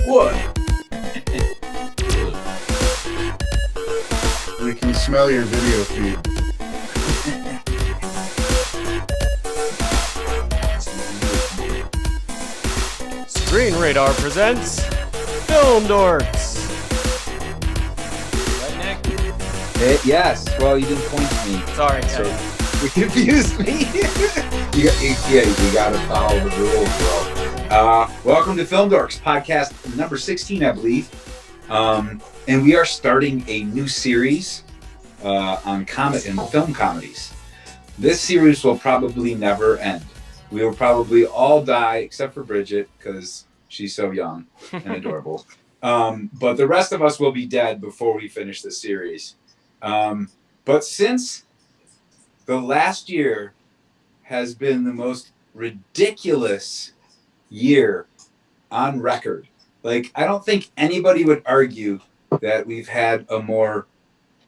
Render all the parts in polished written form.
What? We can smell your video feed. Screen Radar presents Film Dorks. Right, Nick? Yes. Well, you didn't point to me. Sorry. So you confused me. you got to follow the rules, bro. Welcome to Film Dorks, podcast number 16, I believe. And we are starting a new series on film comedies. This series will probably never end. We will probably all die except for Bridget because she's so young and adorable. But the rest of us will be dead before we finish the series. But since the last year has been the most ridiculous year on record, like I don't think anybody would argue that we've had a more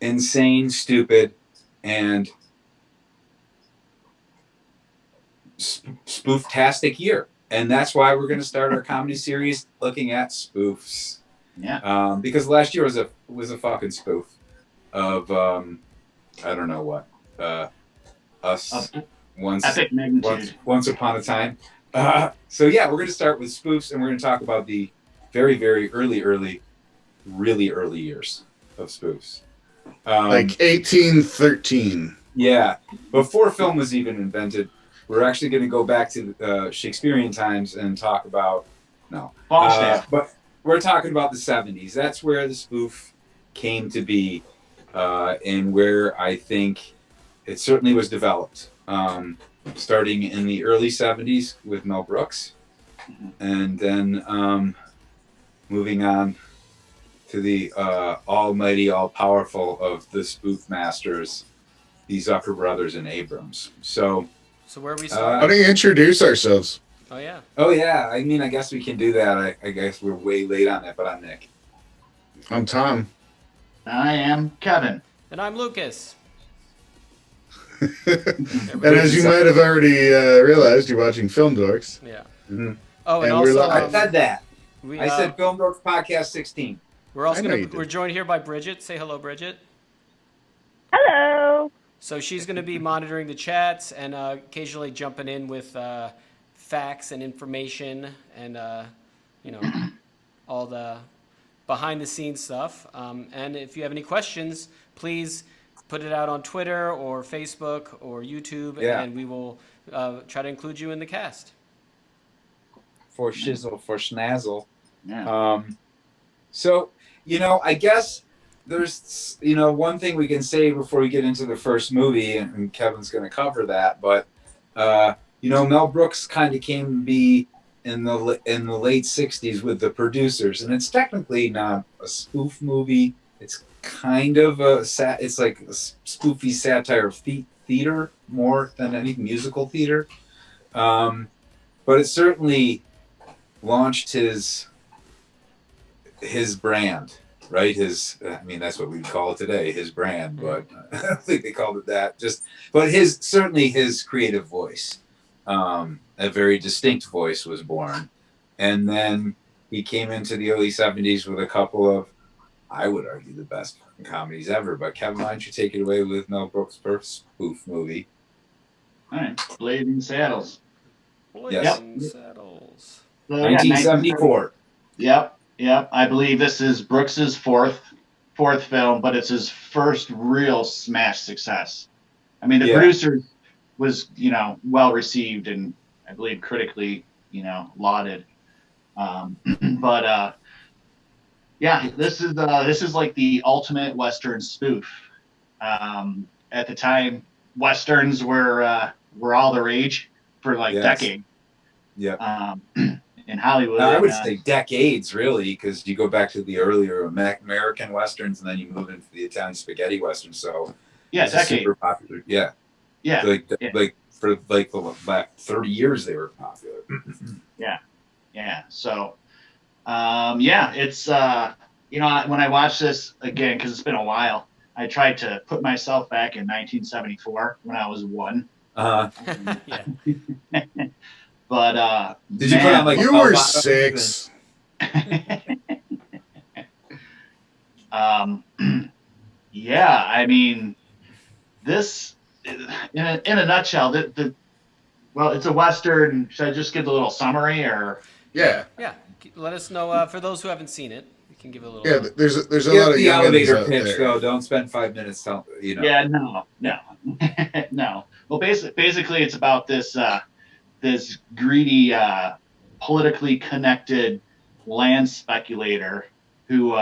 insane, stupid, and spoof-tastic year. And that's why we're going to start our comedy series looking at spoofs. Yeah. Because last year was a fucking spoof of I don't know what. Us once Epic magnitude. Once upon a time. So yeah, we're going to start with spoofs, and we're going to talk about the very, very really early years of spoofs. Like 1813. Yeah, before film was even invented. We're actually going to go back to Shakespearean times and talk about but we're talking about the 70s. That's where the spoof came to be, and where I think it certainly was developed. Starting in the early 70s with Mel Brooks, and then moving on to the almighty, all-powerful of the spoof masters, the Zucker brothers and Abrams. So where are we Why starting? don't you introduce ourselves? Oh yeah. I mean, I guess we can do that. I guess we're way late on that, but I'm Nick. I'm Tom. I am Kevin. And I'm Lucas. And as you might have already realized, you're watching Film Dorks. Yeah. Mm-hmm. Oh, and And we're also I said that. we, I said Film Dorks Podcast 16. we're also I know you we're did. joined here by Bridget. Say hello, Bridget. Hello. So she's going to be monitoring the chats and occasionally jumping in with facts and information and all the behind the scenes stuff. And if you have any questions, please put it out on Twitter or Facebook or YouTube, Yeah. and we will try to include you in the cast. For shizzle, for schnazzle. Yeah. So, I guess there's, one thing we can say before we get into the first movie, and Kevin's going to cover that, but, Mel Brooks kind of came to be in the late 60s with the producers, and it's technically not a spoof movie. It's kind of it's like a spoofy satire of theater more than any musical theater. But it certainly launched his brand, right? That's what we'd call it today, his brand, but I don't think they called it that. But his creative voice, a very distinct voice was born. And then he came into the early 70s with a couple of, I would argue, the best comedies ever. But Kevin, why don't you take it away with Mel Brooks' first spoof movie? All right. Blazing Saddles. Blazing Saddles. So, yeah, 1974. Yep. I believe this is Brooks's fourth film, but it's his first real smash success. I mean, the producer was, well received and I believe critically, lauded. But this is like the ultimate Western spoof. At the time, Westerns were all the rage for decades. Yeah. In Hollywood. I would say decades, really, because you go back to the earlier American Westerns and then you move into the Italian spaghetti Westerns. So decades. Super popular. Yeah. Like for the last 30 years they were popular. Yeah. So, it's when I watched this again, because it's been a while, I tried to put myself back in 1974 when I was 1. Yeah. But did you put on like You were 6. Um, yeah, I mean, this in a nutshell, well, it's a Western. Should I just give a little summary or? Yeah. Yeah, let us know for those who haven't seen it. We can give a little. Yeah, there's a Give lot of the young elevator out pitch there. though. Don't spend 5 minutes telling Yeah, no, no. Well, basically, it's about this this greedy, politically connected land speculator who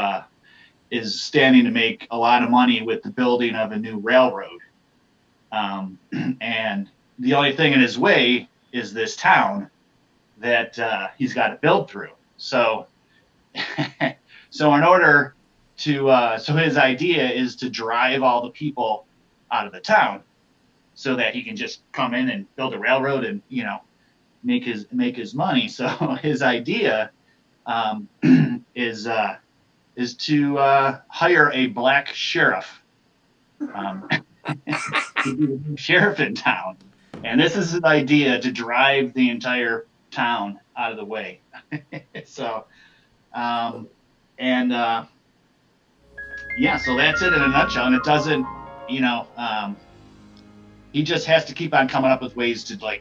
is standing to make a lot of money with the building of a new railroad. And the only thing in his way is this town that he's got to build through. So, so in order to, so his idea is to drive all the people out of the town so that he can just come in and build a railroad and, make his money. So his idea is to hire a black sheriff, to be the sheriff in town, and this is his idea to drive the entire town out of the way. So, yeah, so that's it in a nutshell. And it doesn't, he just has to keep on coming up with ways to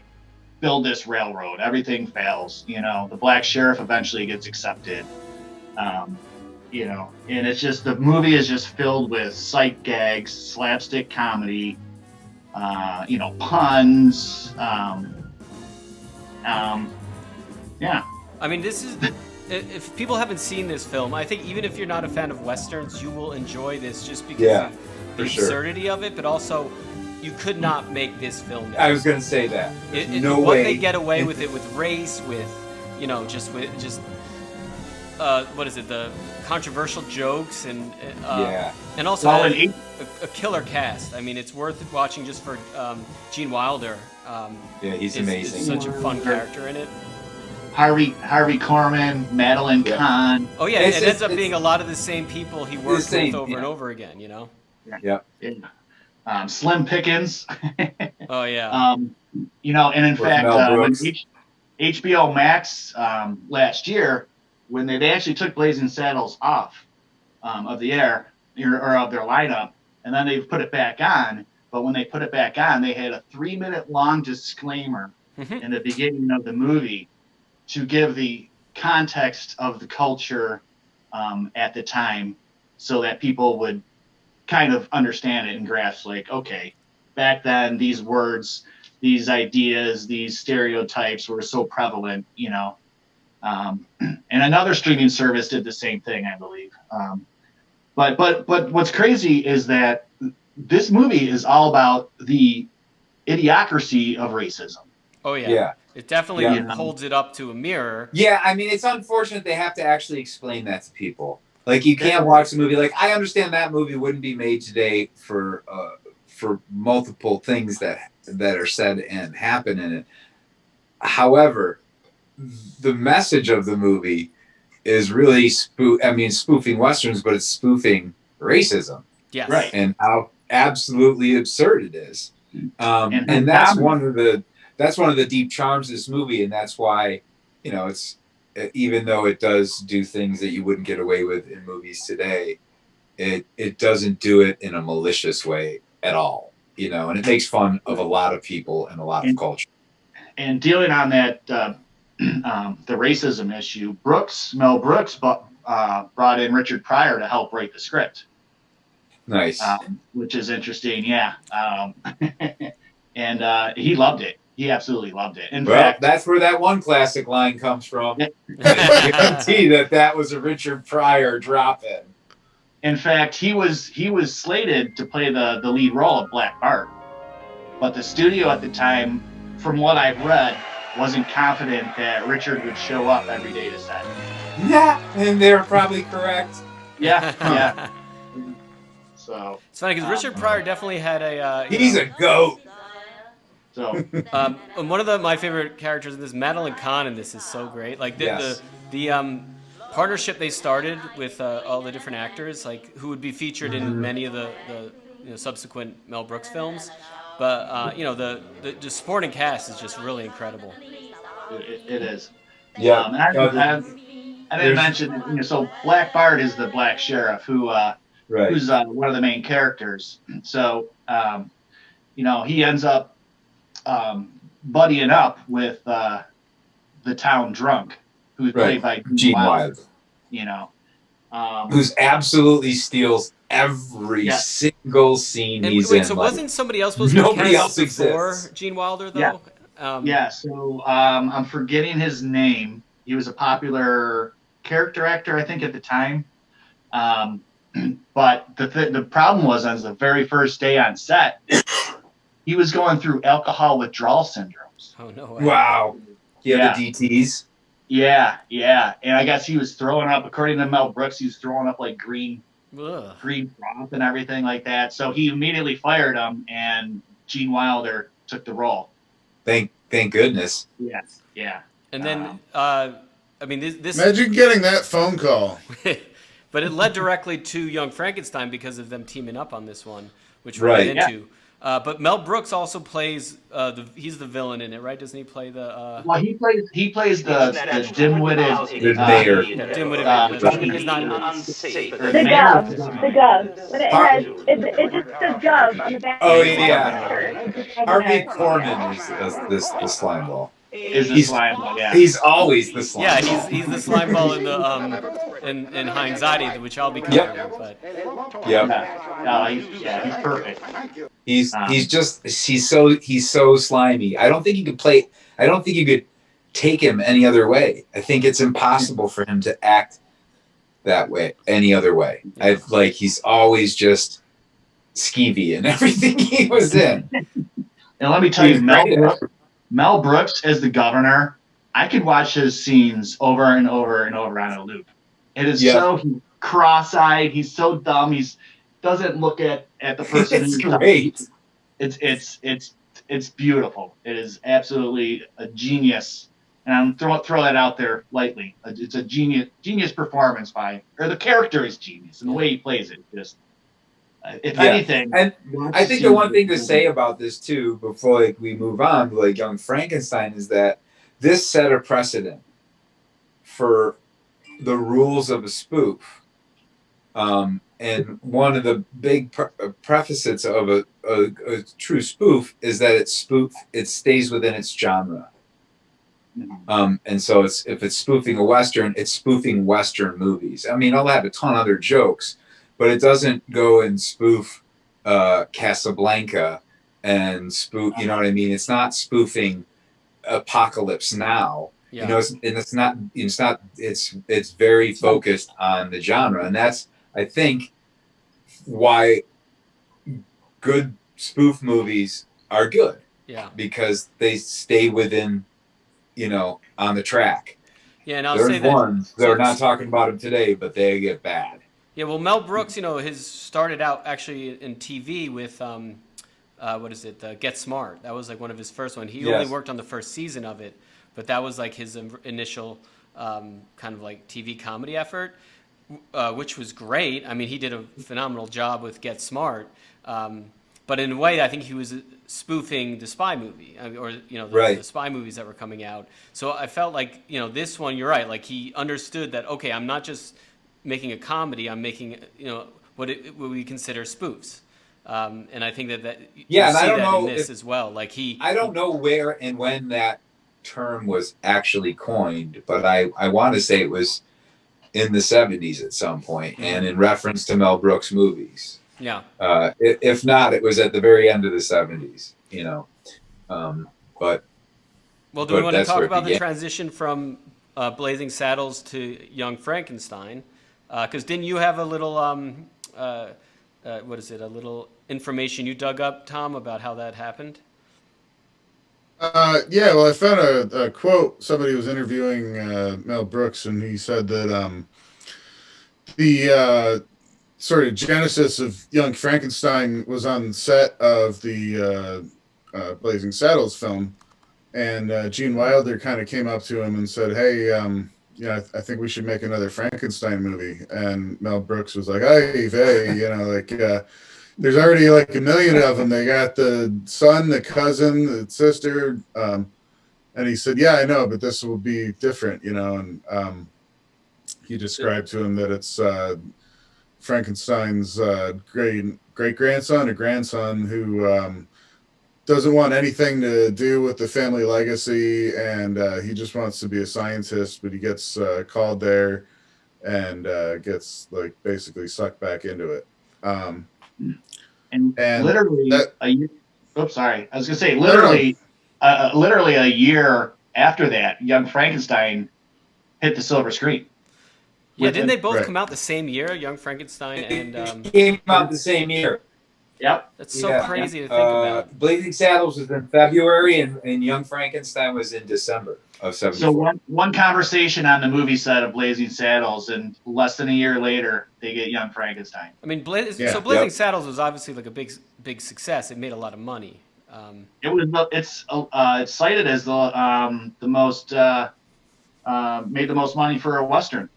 build this railroad. Everything fails. The black sheriff eventually gets accepted. And it's just, the movie is just filled with sight gags, slapstick comedy, puns. Yeah. I mean, this is. If people haven't seen this film, I think even if you're not a fan of westerns, you will enjoy this just because of the absurdity of it, but also you could not make this film now. I was going to say that. No what way. they get away with it, with race, with what is it, the controversial jokes and also a killer cast. I mean, it's worth watching just for Gene Wilder. He's amazing. Is such a fun character in it. Harvey Korman, Madeline Kahn. Oh yeah, it ends up being a lot of the same people he worked with over and over again. Yeah. Slim Pickens. Oh yeah. And in fact, when HBO Max last year, when they actually took Blazing Saddles off of the air or of their lineup, and then they put it back on. But when they put it back on, they had a 3-minute long disclaimer in the beginning of the movie to give the context of the culture at the time, so that people would kind of understand it and grasp, okay, back then these words, these ideas, these stereotypes were so prevalent, and another streaming service did the same thing, I believe. But what's crazy is that this movie is all about the idiocracy of racism. Oh yeah. It definitely holds it up to a mirror. Yeah, I mean, it's unfortunate they have to actually explain that to people. You can't watch the movie. I understand that movie wouldn't be made today for multiple things that are said and happen in it. However, the message of the movie is really spoofing Westerns, but it's spoofing racism. Yes. Right. And how absolutely absurd it is. And that's one of the deep charms of this movie, and that's why, it's, even though it does do things that you wouldn't get away with in movies today, it doesn't do it in a malicious way at all, and it makes fun of a lot of people and a lot of culture. And dealing on that, the racism issue, Mel Brooks brought in Richard Pryor to help write the script. Nice. Which is interesting, yeah. And he loved it. He absolutely loved it. In fact, that's where that one classic line comes from. I guarantee that was a Richard Pryor drop-in. In fact, he was slated to play the lead role of Black Bart, but the studio at the time, from what I've read, wasn't confident that Richard would show up every day to set. Yeah, and they're probably correct. Yeah. So it's funny because Richard Pryor definitely had a. He's a goat. So, and one of my favorite characters in this, Madeline Kahn, in this is so great. The partnership they started with all the different actors, who would be featured in many of the subsequent Mel Brooks films. But the supporting cast is just really incredible. it is. Yeah. I didn't mention, so Black Bart is the black sheriff who's one of the main characters. So, he ends up buddying up with the town drunk, who's played by Gene Wilder. Who's absolutely steals every single scene he's in. So wasn't somebody else supposed to be cast before Gene Wilder, though? So I'm forgetting his name. He was a popular character actor, I think, at the time. But the problem was, on the very first day on set, he was going through alcohol withdrawal syndromes. Oh, no way. Wow. He had the DTs? Yeah. And I guess he was throwing up, according to Mel Brooks, he was throwing up like green froth and everything like that. So he immediately fired him, and Gene Wilder took the role. Thank goodness. Yes. Yeah. And then, this imagine getting that phone call. But it led directly to Young Frankenstein because of them teaming up on this one, which we'll get into. Yeah. But Mel Brooks also plays he's the villain in it, right? Doesn't he play the? Well, he plays the dim-witted mayor. Dim-witted mayor. He's not unsafe. The gov. But it just says gov on the back. Oh yeah. Harvey Korman is the slime ball. Slime ball, yeah. He's always the slime ball. Yeah, he's the slime ball in the in High Anxiety, which I'll be covering. But he's perfect. He's so slimy. I don't think you could take him any other way. I think it's impossible for him to act that way any other way. He's always just skeevy in everything he was in. And let me tell you, Mel Brooks as the governor, I could watch his scenes over and over and over on a loop. It is so cross-eyed. He's so dumb. He doesn't look at the person. It's great. It's beautiful. It is absolutely a genius. And I'm throw that out there lightly. It's a genius performance the character is genius, and the way he plays it just. If anything, and I think the one thing to say about this too, before we move on to Young Frankenstein, is that this set a precedent for the rules of a spoof. And one of the big prerequisites of a true spoof is that it stays within its genre. And so if it's spoofing a Western, it's spoofing Western movies. I mean, it'll have a ton of other jokes, but it doesn't go and spoof Casablanca and spoof. You know what I mean? It's not spoofing Apocalypse Now. Yeah. It's very focused on the genre, and that's, I think, why good spoof movies are good. Yeah. Because they stay within, on the track. Yeah, and I'll say that ones they're not talking about them today, but they get bad. Yeah, well, Mel Brooks, his started out actually in TV with Get Smart. That was one of his first ones. He only worked on the first season of it, but that was his initial kind of TV comedy effort, which was great. I mean, he did a phenomenal job with Get Smart. But in a way, I think he was spoofing the spy movie, or the spy movies that were coming out. So I felt this one, you're right. He understood that, okay, I'm not just making a comedy, I'm making what we consider spoofs, and I think that yeah, and see I don't that know in this as well. I don't know where and when that term was actually coined, but I want to say it was in the 70s at some point, and in reference to Mel Brooks movies. Yeah. If not, it was at the very end of the 70s. But well, do we want to talk about the transition from Blazing Saddles to Young Frankenstein? Because didn't you have a little a little information you dug up, Tom, about how that happened? Yeah, well, I found a quote. Somebody was interviewing Mel Brooks, and he said that the sort of genesis of Young Frankenstein was on set of the Blazing Saddles film, and Gene Wilder kind of came up to him and said, "Hey, I think we should make another Frankenstein movie." And Mel Brooks was like, "Hey, there's already a million of them. They got the son, the cousin, the sister." And he said, "Yeah, I know, but this will be different, And he described to him that it's Frankenstein's great grandson or grandson who doesn't want anything to do with the family legacy, and he just wants to be a scientist, but he gets called there and gets like basically sucked back into it. And literally that, a year. Oops, sorry. I was gonna say literally a year after that, Young Frankenstein hit the silver screen. Yeah, didn't they both come out the same year, Young Frankenstein and? Came out the same year. Yep. That's so crazy to think about. Blazing Saddles was in February, and Young Frankenstein was in December of '74. So one conversation on the movie set of Blazing Saddles, and less than a year later, they get Young Frankenstein. I mean, so Blazing Saddles was obviously like a big success. It made a lot of money. It's cited as the most made the most money for a Western.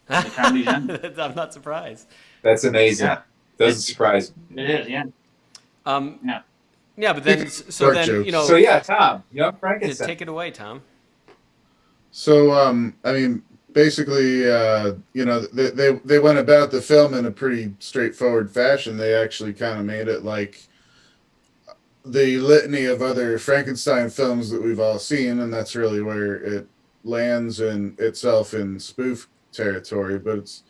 I'm not surprised. That's amazing. Yeah. Doesn't surprise me. It is, yeah. Yeah, but then So yeah, Tom, Young Frankenstein. Take it away, Tom. So I mean, basically, they went about the film in a pretty straightforward fashion. They actually kind of made it like the litany of other Frankenstein films that we've all seen, and that's really where it lands in itself in spoof territory. But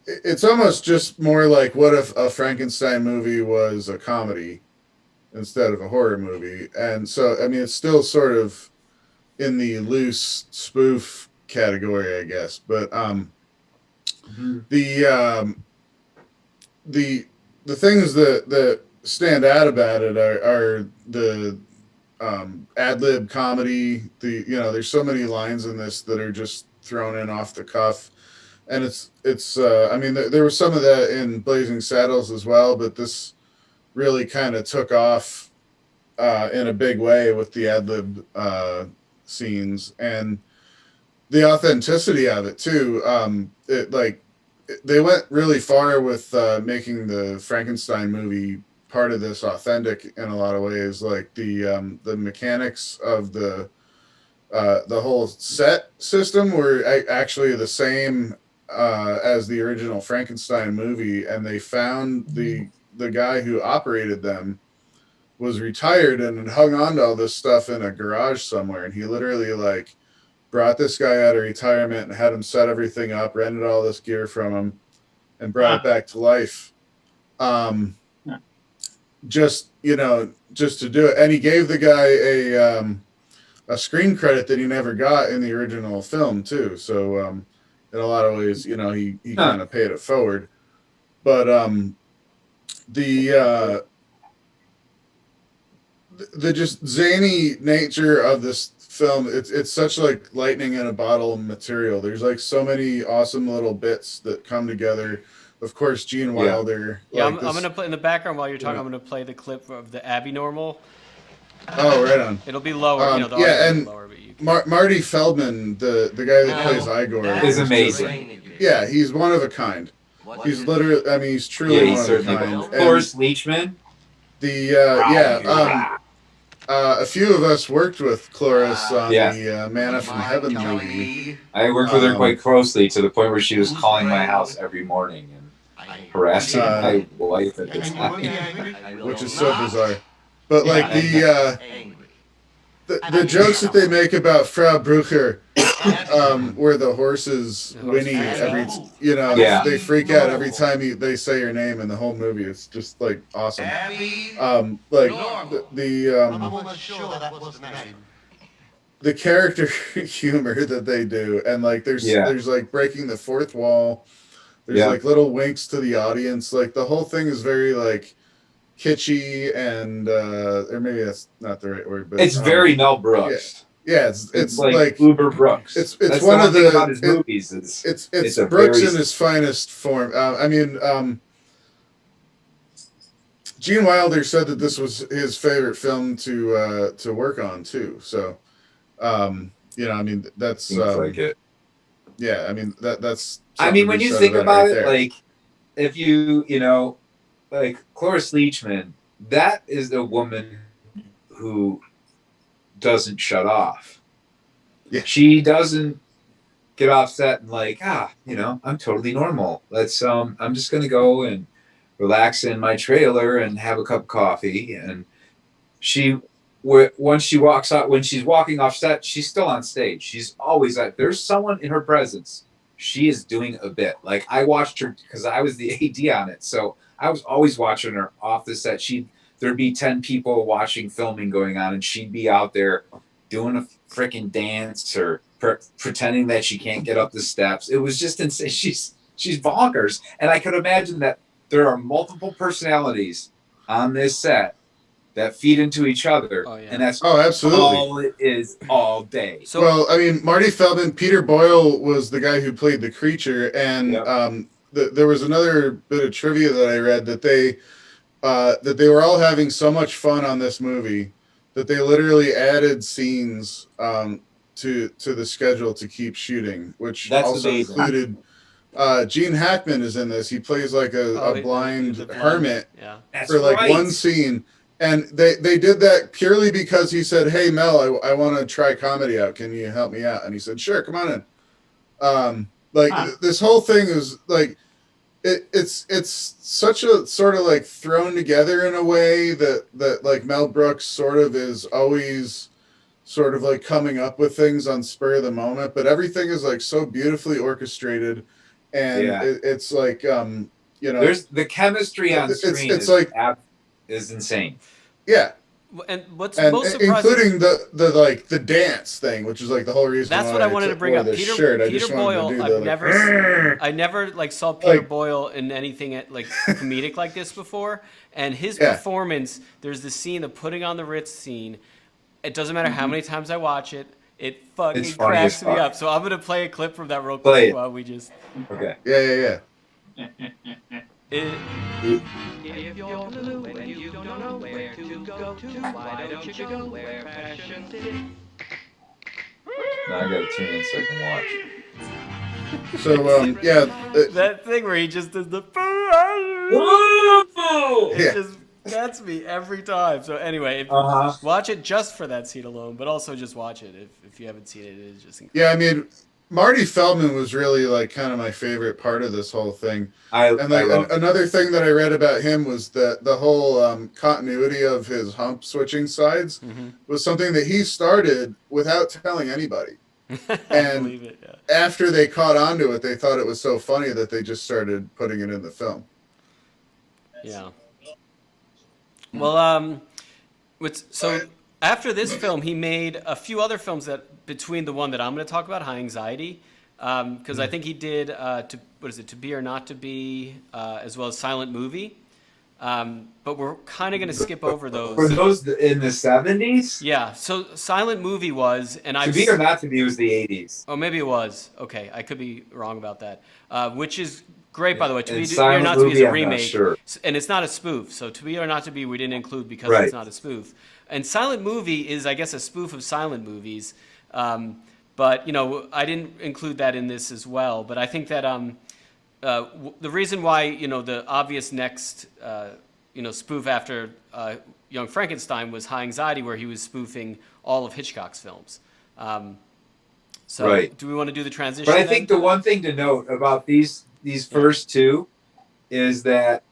it's almost just more like what if a Frankenstein movie was a comedy instead of a horror movie. And so, I mean, it's still sort of in the loose spoof category, I guess. But the things that stand out about it are the ad-lib comedy. There's so many lines in this that are just thrown in off the cuff. And it's I mean, there was some of that in Blazing Saddles as well, but this really kind of took off in a big way with the ad-lib scenes and the authenticity of it too. They went really far with making the Frankenstein movie part of this authentic in a lot of ways. Like the mechanics of the whole set system were actually the same as the original Frankenstein movie, and they found the guy who operated them was retired and had hung on to all this stuff in a garage somewhere, and he literally like brought this guy out of retirement and had him set everything up, rented all this gear from him, and brought it back to life. Just to do it, and he gave the guy a screen credit that he never got in the original film too. So in a lot of ways, he kind of paid it forward. But the just zany nature of this film, it's such like lightning in a bottle material. There's like so many awesome little bits that come together. Of course, Gene Wilder. Yeah, I'm going to play in the background while you're talking. I'm going to play the clip of the Abbey Normal. Oh, right on. It'll be lower. And lower, Marty Feldman, the guy that plays Igor, is amazing. Yeah, he's one of a kind. He's literally, I mean, he's truly one of a kind. Cloris Leachman. A few of us worked with Cloris on the Manna from Heaven movie. I worked with her quite closely to the point where she was calling my house every morning and harassing my wife at the time. Which is so bizarre. But like the jokes that they make about Frau Brucher, where the horses whinny they freak out every time they say your name in the whole movie. It's just like awesome. The character humor that they do, and like there's like breaking the fourth wall. There's like little winks to the audience. Like the whole thing is very like kitschy and or maybe that's not the right word, but it's very Mel Brooks. Yeah, it's like Uber Brooks. It's that's one of the about his movies. It's Brooks in his finest form. Gene Wilder said that this was his favorite film to work on too. So, that's seems like it. Yeah, I mean that's. I mean, when you think about it, like if like Cloris Leachman, that is a woman who doesn't shut off. Yeah. She doesn't get off set and like, I'm totally normal. I'm just gonna go and relax in my trailer and have a cup of coffee. And once she walks out, when she's walking off set, she's still on stage. She's always like, there's someone in her presence. She is doing a bit. Like I watched her because I was the AD on it, so I was always watching her off the set. There'd be 10 people watching filming going on, and she'd be out there doing a freaking dance or pretending that she can't get up the steps. It was just insane. She's bonkers, and I could imagine that there are multiple personalities on this set that feed into each other, and that's absolutely all it is all day. So, well, I mean, Marty Feldman, Peter Boyle was the guy who played the creature, and there was another bit of trivia that I read that they were all having so much fun on this movie that they literally added scenes to the schedule to keep shooting, which also included Gene Hackman is in this. He plays like a blind hermit for like one scene. And they did that purely because he said, "Hey, Mel, I want to try comedy out. Can you help me out?" And he said, "Sure, come on in." This whole thing is like, it's such a sort of like thrown together in a way that like Mel Brooks sort of is always sort of like coming up with things on spur of the moment, but everything is like so beautifully orchestrated, and it's like there's the chemistry on screen. It's like is insane. Yeah. And what's most surprising, including the dance thing, which is like the whole reason. That's what I wanted to bring up. Peter Boyle. I never like saw Peter Boyle in anything like comedic like this before, and his performance. There's the scene, the putting on the Ritz scene. It doesn't matter how many times I watch it. It fucking cracks me up. So I'm gonna play a clip from that real quick while we just. Okay. Yeah. If you're blue and you don't know where to go to, why don't you go where passion is? Now I gotta tune in so I can watch. So that thing where he just does the. It just gets me every time. So anyway, watch it just for that scene alone, but also just watch it if you haven't seen it. It is just incredible. Yeah, I mean, Marty Feldman was really like kind of my favorite part of this whole thing. Another thing that I read about him was that the whole continuity of his hump switching sides was something that he started without telling anybody. And after they caught on to it, they thought it was so funny that they just started putting it in the film. Yeah. Well, so after this film, he made a few other films that between the one that I'm going to talk about, High Anxiety, because I think he did To Be or Not to Be, as well as Silent Movie. But we're kind of going to skip over those. Were those in the 70s? Yeah. So Silent Movie was, and To Be or Not to Be was the 80s. Oh, maybe it was. Okay, I could be wrong about that. Which is great, by the way. To Be or Not to Be is a remake, sure. And it's not a spoof. So To Be or Not to Be we didn't include because it's not a spoof. And Silent Movie is, I guess, a spoof of silent movies. But I didn't include that in this as well. But I think that the reason why the obvious next spoof after Young Frankenstein was High Anxiety, where he was spoofing all of Hitchcock's films. Do we want to do the transition? But I think the one thing to note about these first two is that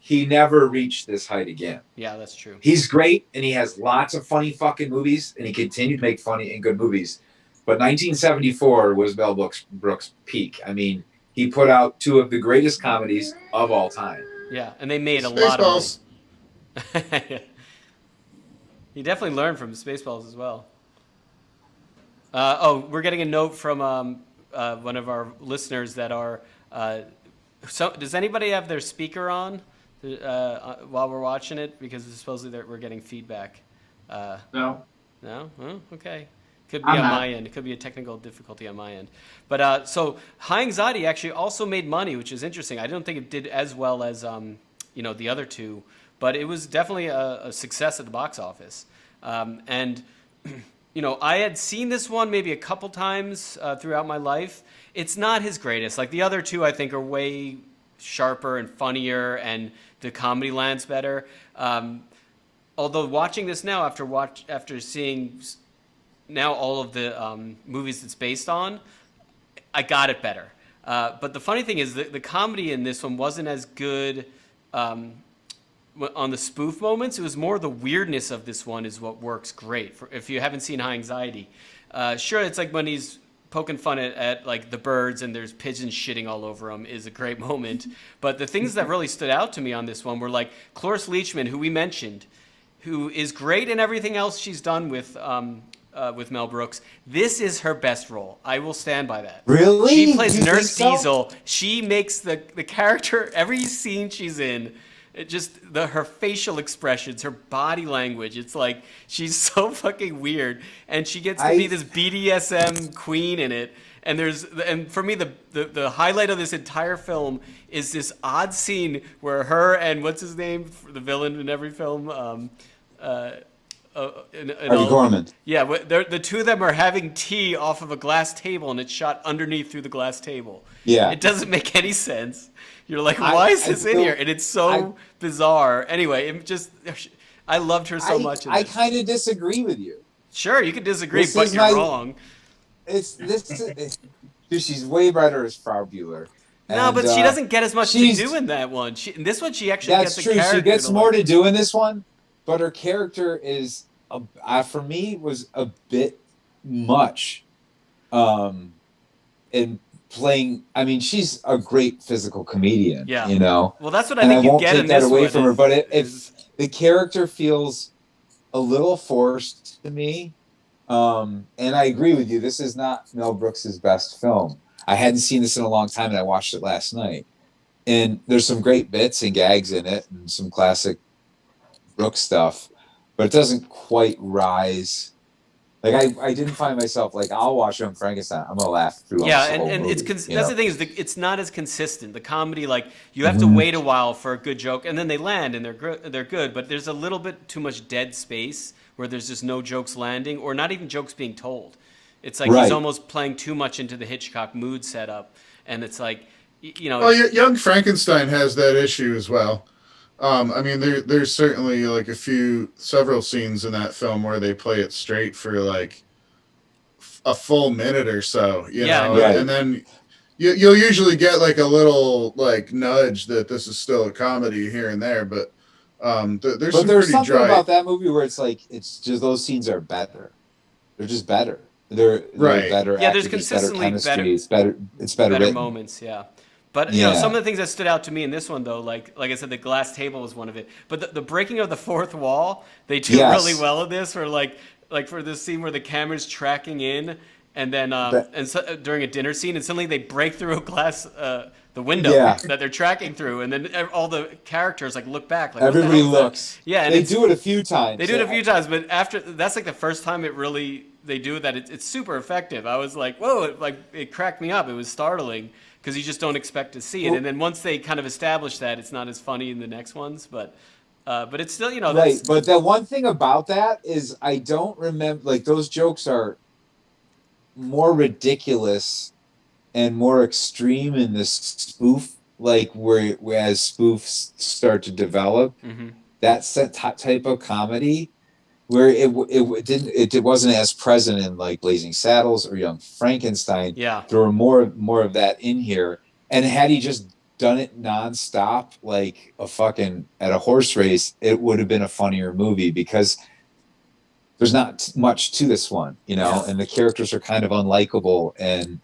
he never reached this height again. Yeah, that's true. He's great, and he has lots of funny fucking movies, and he continued to make funny and good movies. But 1974 was Mel Brooks' peak. I mean, he put out two of the greatest comedies of all time. Yeah, and they made a lot of money. He definitely learned from Spaceballs as well. We're getting a note from one of our listeners that are. So, does anybody have their speaker on while we're watching it? Because supposedly we're getting feedback. No. No? Oh, okay. Could be on my end. It could be a technical difficulty on my end. But so High Anxiety actually also made money, which is interesting. I don't think it did as well as the other two, but it was definitely a success at the box office. And I had seen this one maybe a couple times throughout my life. It's not his greatest. Like the other two, I think are way sharper and funnier, and the comedy lands better. Although watching this now after seeing now all of the movies it's based on, I got it better. But the funny thing is the comedy in this one wasn't as good on the spoof moments. It was more the weirdness of this one is what works great. If you haven't seen High Anxiety, sure, it's like when he's poking fun at like the birds and there's pigeons shitting all over him is a great moment. But the things that really stood out to me on this one were like Cloris Leachman, who we mentioned, who is great in everything else she's done with Mel Brooks. This is her best role. I will stand by that. Really? She plays You Nurse think so? Diesel. She makes the character, every scene she's in, her facial expressions, her body language. It's like she's so fucking weird, and she gets to be this BDSM queen in it. And for me, the highlight of this entire film is this odd scene where her and what's his name, the villain in every film, Harvey Korman. yeah, the two of them are having tea off of a glass table, and it's shot underneath through the glass table. Yeah. It doesn't make any sense. You're like, why is this in here? And it's so bizarre. Anyway, I loved her so much. I kind of disagree with you. Sure, you can disagree, but you're wrong. Dude, she's way better as Frau Bueller. No, but she doesn't get as much to do in that one. In this one, she actually gets a character. That's true. She gets more to do in this one, but her character is, for me, was a bit much. In playing, I mean, she's a great physical comedian. Yeah. You know. Well, that's what I think you get in this one. I won't take that away from her, but if the character feels a little forced to me, and I agree with you. This is not Mel Brooks' best film. I hadn't seen this in a long time, and I watched it last night. And there's some great bits and gags in it, and some classic Brooks stuff, but it doesn't quite rise. Like I didn't find myself like, I'll watch Young Frankenstein, I'm gonna laugh through. Yeah, and movie, that's the thing is it's not as consistent. The comedy, like you have to wait a while for a good joke, and then they land and they're good, but there's a little bit too much dead space where there's just no jokes landing or not even jokes being told. It's like he's almost playing too much into the Hitchcock mood setup, and it's like, Well, Young Frankenstein has that issue as well. I mean, there's certainly like several scenes in that film where they play it straight for like a full minute or so, you know, and then you'll usually get like a little like nudge that this is still a comedy here and there, but there's something dry about that movie where it's like it's just those scenes are better. They're just better. They're better. Yeah, there's consistently better. It's better written. Moments. Yeah. But you know, some of the things that stood out to me in this one, though, like I said, the glass table was one of it. But the breaking of the fourth wall, they do really well in this. Or like for this scene where the camera's tracking in, and then during a dinner scene, and suddenly they break through a glass, the window that they're tracking through, and then all the characters like look back. Like, everybody looks. Yeah, and they do it a few times. They do it a few times, but after that's like the first time they do that. It's super effective. I was like, whoa! It cracked me up. It was startling. Because you just don't expect to see it, and then once they kind of establish that, it's not as funny in the next ones, but it's still, right. But the one thing about that is I don't remember, like those jokes are more ridiculous and more extreme in this spoof, like whereas spoofs start to develop. That type of comedy where it wasn't as present in like Blazing Saddles or Young Frankenstein. Yeah, there were more of that in here. And had he just done it nonstop, like at a horse race, it would have been a funnier movie because there's not much to this one, and the characters are kind of unlikable, and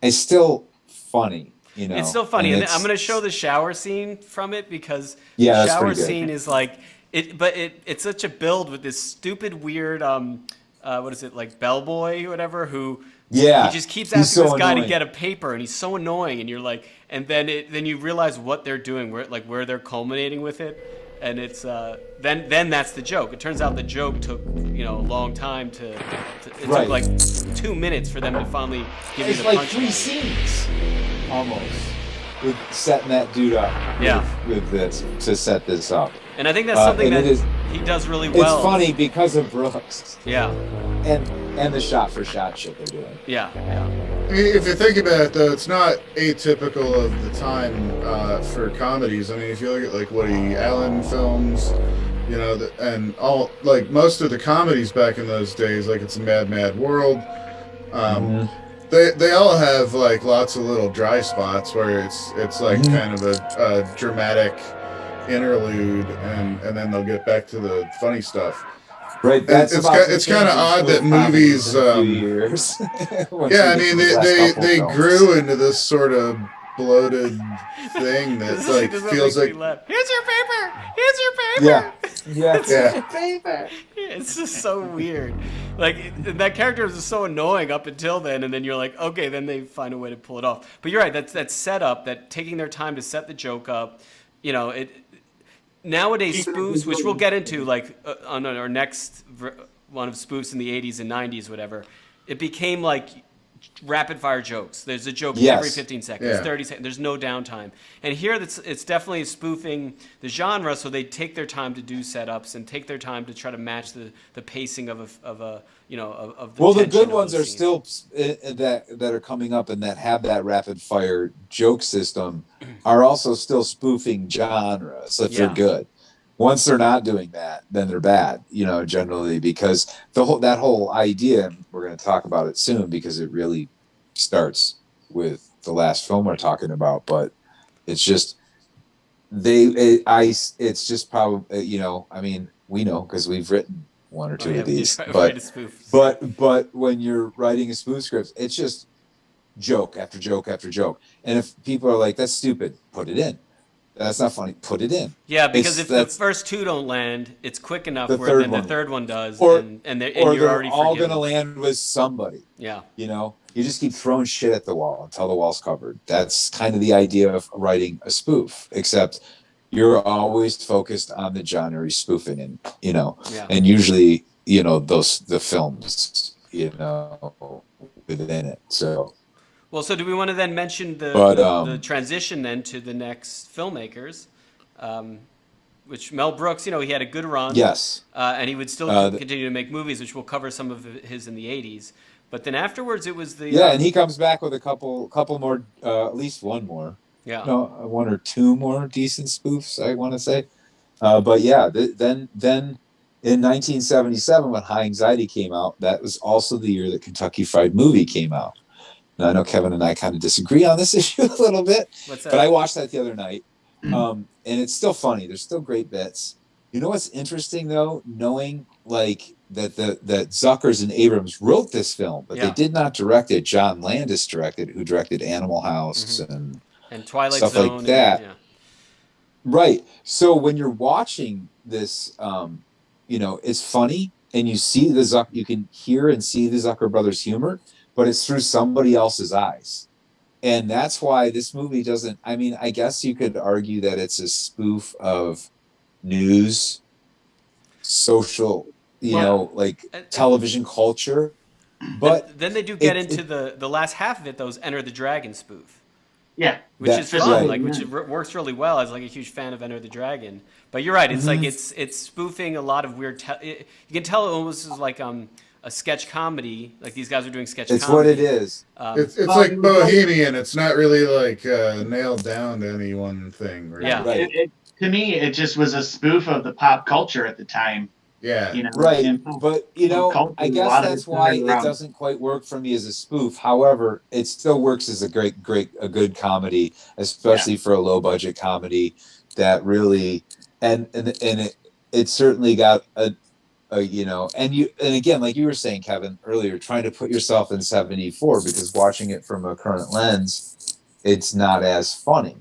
it's still funny. It's still funny, and I'm going to show the shower scene from it because the shower scene is like. It's such a build with this stupid weird what is it, like bellboy or whatever who he just keeps asking this guy to get a paper, and he's so annoying, and you're like, and then you realize what they're doing, where they're culminating with it, and it's then that's the joke. It turns out the joke took a long time to took like 2 minutes for them to finally give you the punchline. It's like 3 scenes almost with setting that dude up with this to set this up. And I think that's something that he does really well. It's funny because of Brooks. Yeah. And the shot-for-shot shit they're doing. Yeah. If you think about it, though, it's not atypical of the time for comedies. I mean, if you look at like Woody Allen films, and all like most of the comedies back in those days, like It's a Mad, Mad World. They all have like lots of little dry spots where it's like kind of a dramatic interlude, and then they'll get back to the funny stuff. Right, that's it's kind of odd that movies. Years. Yeah, I mean they grew into this sort of bloated thing that like feels like. Here's your paper. Here's your paper. Yeah. Paper. It's just so weird. Like that character is so annoying up until then, and then you're like, okay, then they find a way to pull it off. But you're right. That's setup. That taking their time to set the joke up. You know it. Nowadays, spoofs, which we'll get into, like on our next one of spoofs in the 80s and 90s, whatever, it became like rapid fire jokes. There's a joke every 15 seconds, 30 seconds. There's no downtime. And here, it's definitely spoofing the genre, so they take their time to do setups and take their time to try to match the pacing of the well, the tension good of ones those are scenes. still that are coming up and that have that rapid fire joke system are also still spoofing genre, so they're good. Once they're not doing that, then they're bad, generally, because that whole idea, and we're going to talk about it soon because it really starts with the last film we're talking about, but it's just it's just probably, I mean, we know because we've written one or two of these, but when you're writing a spoof script, it's just joke after joke after joke. And if people are like, that's stupid, put it in. That's not funny, put it in. Yeah, because if the first two don't land, it's quick enough where then the third one does, and you're already all going to land with somebody. Yeah. You just keep throwing shit at the wall until the wall's covered. That's kind of the idea of writing a spoof, except you're always focused on the genre you're spoofing in, and usually, the films, within it. So. Well, so do we want to then mention the transition then to the next filmmakers, which Mel Brooks, he had a good run. Yes. And he would still continue to make movies, which we'll cover some of his in the 80s. But then afterwards, it was the... Yeah, and he comes back with a couple more, at least one more. Yeah. No, one or two more decent spoofs, I want to say. But yeah, then in 1977, when High Anxiety came out, that was also the year that Kentucky Fried Movie came out. Now, I know Kevin and I kind of disagree on this issue a little bit, but I watched that the other night, and it's still funny. There's still great bits. You know what's interesting though, knowing like that Zuckers and Abrams wrote this film, but they did not direct it. John Landis directed, who directed Animal House and Twilight stuff Zone like that. Right. So when you're watching this, it's funny, and you see you can hear and see the Zucker brothers' humor, but it's through somebody else's eyes. And that's why this movie doesn't, I mean, I guess you could argue that it's a spoof of news, social, television culture. But then they do get into the last half of it, those Enter the Dragon spoof. Yeah. Which is fun, which works really well. I was like a huge fan of Enter the Dragon. But you're right, it's like it's spoofing a lot of weird, you can tell it almost is like a sketch comedy, like these guys are doing sketch comedy. It's what it is. It's like Bohemian. It's not really like nailed down to any one thing. Right? Yeah. Right. To me, it just was a spoof of the pop culture at the time. Yeah. Right. But, I guess that's why it doesn't quite work for me as a spoof. However, it still works as a good comedy, especially for a low budget comedy that really, and it certainly got and again, like you were saying, Kevin, earlier, trying to put yourself in 74, because watching it from a current lens, it's not as funny,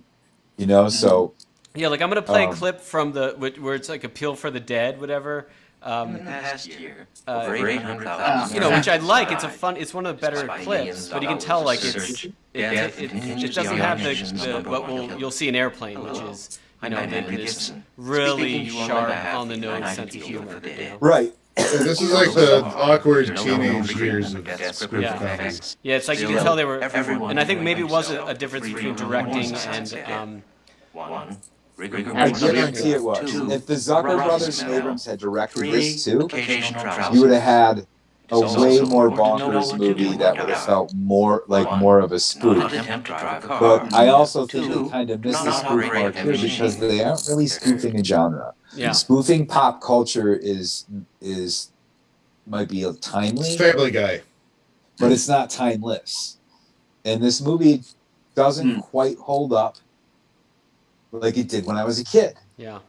so. Yeah, like I'm going to play a clip from where it's like Appeal for the Dead, whatever. Past year, over 800,000. Which I like. It's one of the better clips, but you can tell like it doesn't have what you'll see in Airplane, which is this really sharp on the nose sense of humor. Right. This is like the awkward teenage years of spoof comedy. Yeah, it's like you can tell they were, and I think maybe it was a difference between directing and. I guarantee it was. If the Zucker brothers and Abrams had directed this too, you would have had a way more bonkers movie that would have felt more of a spoof. But I also think they kind of miss the spoof mark here because they aren't really spoofing a genre. Yeah. Spoofing pop culture might be timely. Family Guy. but it's not timeless. And this movie doesn't quite hold up like it did when I was a kid. Yeah.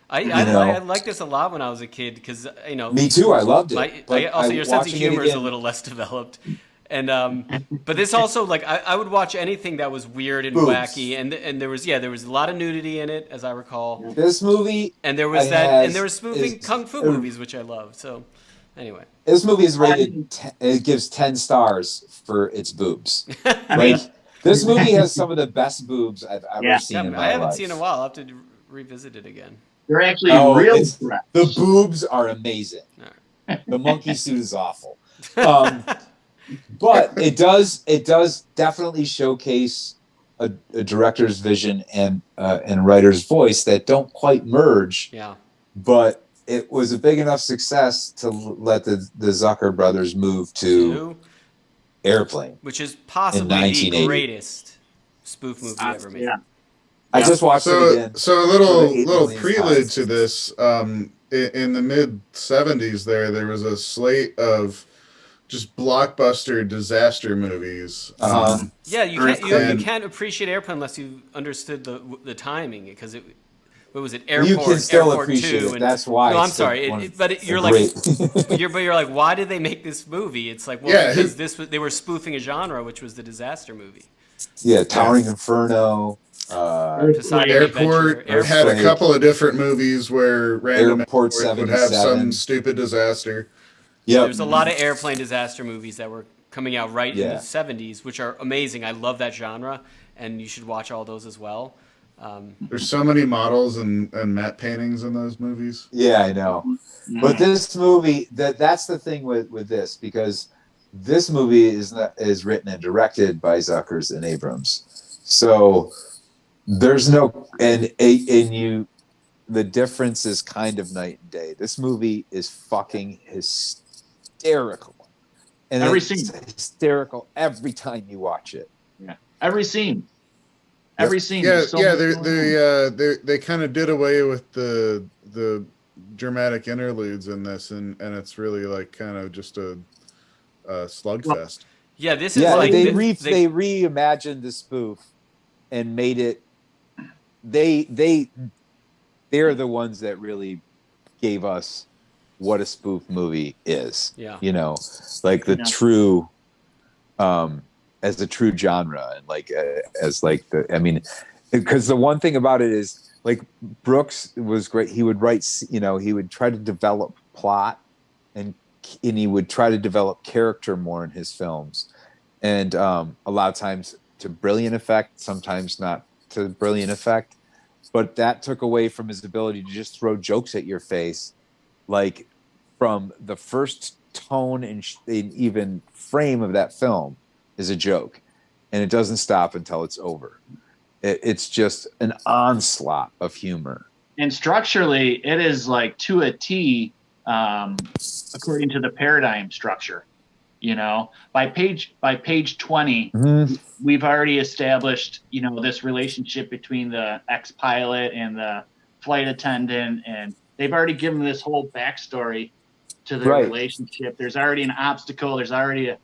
I liked this a lot when I was a kid because, you know. Me too. I loved it. Your sense of humor is a little less developed. And but this also, like, I would watch anything that was weird and wacky, and there was a lot of nudity in it, as I recall. This movie, and there was and there was spoofing kung fu movies, which I love. So, anyway, this movie is rated. It gives 10 stars for its boobs. Like, this movie has some of the best boobs I've ever seen in my life. I haven't seen it in a while. I'll have to revisit it again. They're actually real. The boobs are amazing. Right. The monkey suit is awful. But it does definitely showcase a director's vision and writer's voice that don't quite merge. Yeah. But it was a big enough success to let the Zucker brothers move to Airplane, which is possibly the greatest spoof movie ever made. Yeah. I just watched it again. So a little prelude to this. In the mid '70s, there was a slate of just blockbuster disaster movies. You can't appreciate Airplane unless you understood the timing, because what was it? Airport. You can still Airport appreciate 2, it. And, that's why. No, I'm sorry. You're like, why did they make this movie? It's like, well, because they were spoofing a genre, which was the disaster movie. Yeah, Towering Inferno. Airport had a couple of different movies where random Airport would have some stupid disaster. Yeah, there's a lot of airplane disaster movies that were coming out in the 70s, which are amazing. I love that genre, and you should watch all those as well. There's so many models and matte paintings in those movies. Yeah, I know. But this movie, that's the thing with this, because this movie is written and directed by Zuckers and Abrams. So there's no the difference is kind of night and day. This movie is fucking hysterical. And every it's scene hysterical every time you watch it. Yeah. Every scene. Every scene. Yeah, they kind of did away with the dramatic interludes in this, and it's really like kind of just a slugfest. Yeah, this is like they reimagined the spoof and made it. They're the ones that really gave us what a spoof movie is. Yeah, you know, like the true. As a true genre, and because the one thing about it is, like, Brooks was great. He would write, he would try to develop plot, and he would try to develop character more in his films, and a lot of times to brilliant effect, sometimes not to brilliant effect, but that took away from his ability to just throw jokes at your face, like from the first tone and even frame of that film is a joke, and it doesn't stop until it's over. It's just an onslaught of humor. And structurally, it is like to a T, according to the paradigm structure. You know, by page 20, we've already established, this relationship between the ex-pilot and the flight attendant, and they've already given this whole backstory to their relationship. There's already an obstacle. There's already a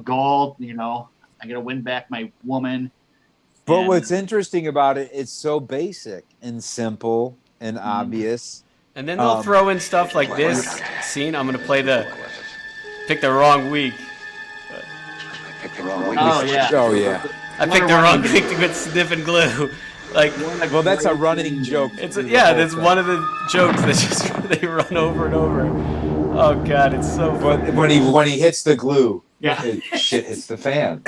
goal, I got to win back my woman. But what's interesting about it, it's so basic and simple and obvious. And then they'll throw in stuff like this scene. I'm going to pick the wrong week. I picked the wrong week. Oh, yeah. Oh, yeah. I picked the wrong week to get sniffing glue. Well, that's a running joke. That's one of the jokes that just they run over and over. Oh God, it's so funny. But when he hits the glue, shit hits the fan.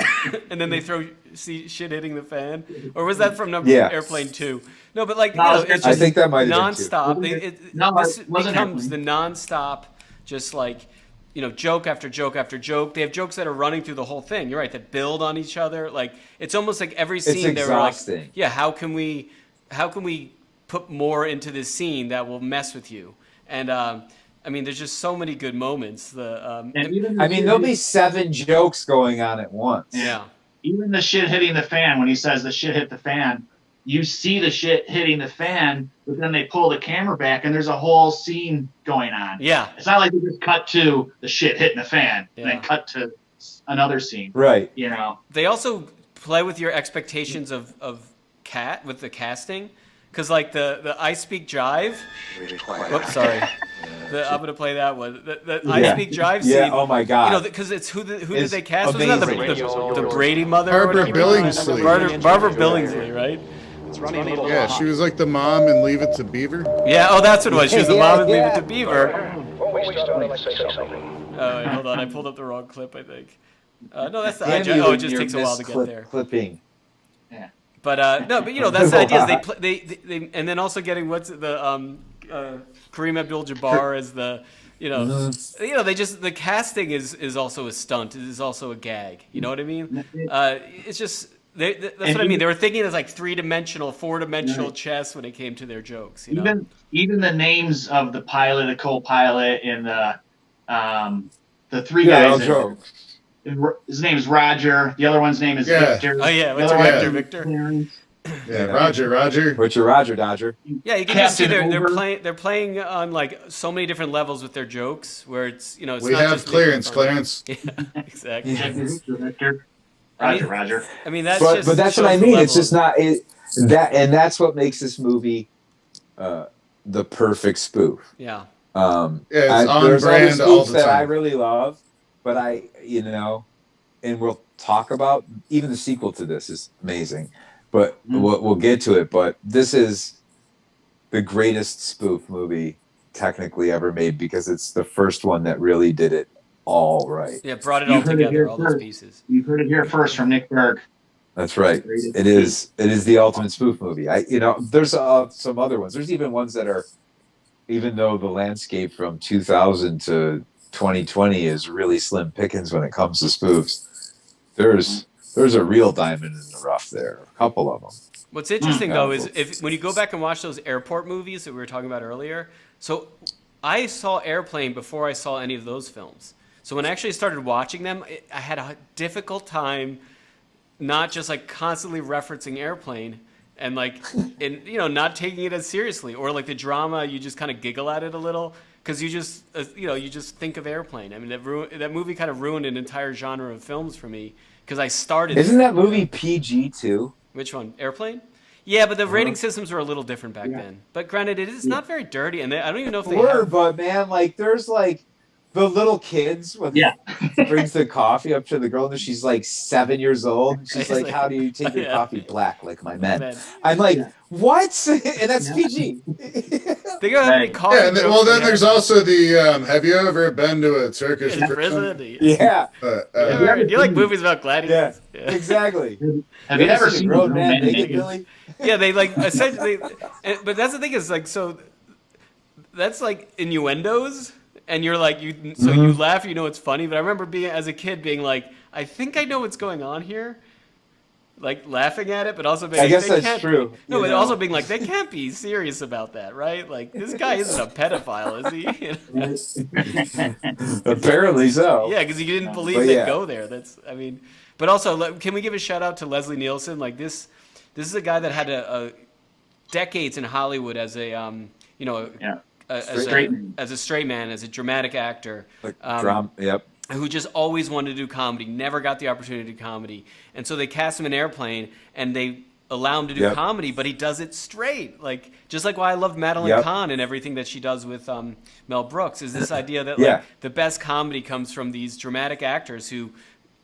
And then they throw shit hitting the fan, or was that from Airplane 2? No, but it's just I think that might have nonstop. This becomes the Airplane. nonstop, just joke after joke after joke. They have jokes that are running through the whole thing. You're right, that build on each other. Like, it's almost like every scene they're like, how can we put more into this scene that will mess with you? And there's just so many good moments. There'll be 7 jokes going on at once. Yeah. Even the shit hitting the fan, when he says the shit hit the fan, you see the shit hitting the fan, but then they pull the camera back and there's a whole scene going on. Yeah. It's not like they just cut to the shit hitting the fan and then cut to another scene. Right. You know. They also play with your expectations of cat with the casting, because like the I Speak Jive. Whoops, sorry. I'm gonna play that one. The I Speak Jive scene. Yeah. Oh my God. You know, because it's who did they cast? Amazing. Wasn't that the Brady mother? Barbara Billingsley. Barbara Billingsley, right? Yeah, she was like the mom in Leave It to Beaver. Yeah. Oh, that's what it was. She was the mom in Leave It to Beaver. Oh, wait, Hold on. I pulled up the wrong clip, I think. No, that's the Damn IJ. you Oh, it and just your takes a while to get there. Clipping. Yeah. But no, but you know that's the idea. Is they and then also getting what's the Kareem Abdul-Jabbar as the they just the casting is also a stunt. It is also a gag. You know what I mean? It's just that's what I mean. They were thinking as like 3-dimensional, 4-dimensional chess when it came to their jokes. You know? Even the names of the pilot, the co-pilot, and the three guys. His name is Roger. The other one's name is Victor. Oh yeah, what's Victor? Yeah, Roger. What's your Roger Dodger? Yeah, you can just see they're playing on like so many different levels with their jokes, where it's it's we not have just Clarence. Yeah, exactly. Victor. Roger. I mean that's but that's what I mean. It's just not and that's what makes this movie the perfect spoof. Yeah. It's on there's brand other all spoofs the that I time. really love, but and we'll talk about even the sequel to this is amazing, but we'll get to it. But this is the greatest spoof movie technically ever made because it's the first one that really did it all right. Yeah, brought it all together, all those pieces. You heard it here first from Nick Berg. That's right. It is the ultimate spoof movie. There's some other ones. There's even ones that are, even though the landscape from 2000 to 2020 is really slim pickings when it comes to spoofs, there's a real diamond in the rough there. A couple of them. What's interesting though is when you go back and watch those airport movies that we were talking about earlier. So I saw Airplane before I saw any of those films. So when I actually started watching them, I had a difficult time not just like constantly referencing Airplane and not taking it as seriously, or like the drama, you just kind of giggle at it a little because you just think of Airplane. I mean, that movie kind of ruined an entire genre of films for me because I started. Isn't that movie PG too? Which one? Airplane? Yeah, but the rating systems were a little different back then. But granted, it is not very dirty, and I don't even know if they have. But man, like there's like the little kids when he brings the coffee up to the girl and she's like 7 years old. And she's like, "How do you take your coffee black like my men?" I'm like, "What?" And that's PG. Think about how many coffee. Yeah, then there's also the. Have you ever been to a Turkish prison? Yeah. Do you like movies about gladiators? Yeah, exactly. Have you ever seen grown man naked, Billy? Yeah, they like essentially. But that's the thing is like so. That's like innuendos. And you're like, you laugh, it's funny. But I remember as a kid being like, I think I know what's going on here. Like laughing at it, but also being I guess that's true. No, but also being like, they can't be serious about that, right? Like, this guy isn't a pedophile, is he? Apparently so. Yeah, because he didn't believe they'd go there. But also, can we give a shout out to Leslie Nielsen? Like, this is a guy that had a decades in Hollywood as a, as a straight man, as a dramatic actor. Who just always wanted to do comedy, never got the opportunity to do comedy. And so they cast him in Airplane, and they allow him to do comedy, but he does it straight. Like, just like why I love Madeline Kahn and everything that she does with Mel Brooks, is this idea that the best comedy comes from these dramatic actors who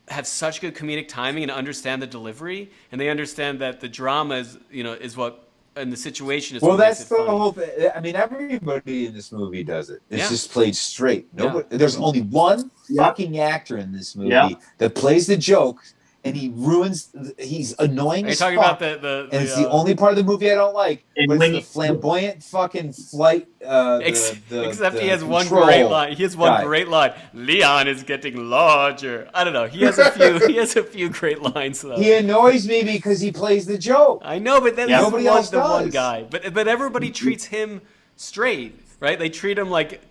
have such good comedic timing and understand the delivery, and they understand that the drama is what... And the situation is that's the whole thing. I mean, everybody in this movie does it. It's just played straight. There's only one fucking actor in this movie that plays the joke, and he's annoying as fuck. Are you talking about and it's the only part of the movie I don't like. But it's the flamboyant fucking flight. Except he has one great line. He has one great line. Leon is getting larger. I don't know. He has a few great lines though. He annoys me because he plays the joke. I know, but then nobody else does. One guy. But everybody treats him straight, right? They treat him like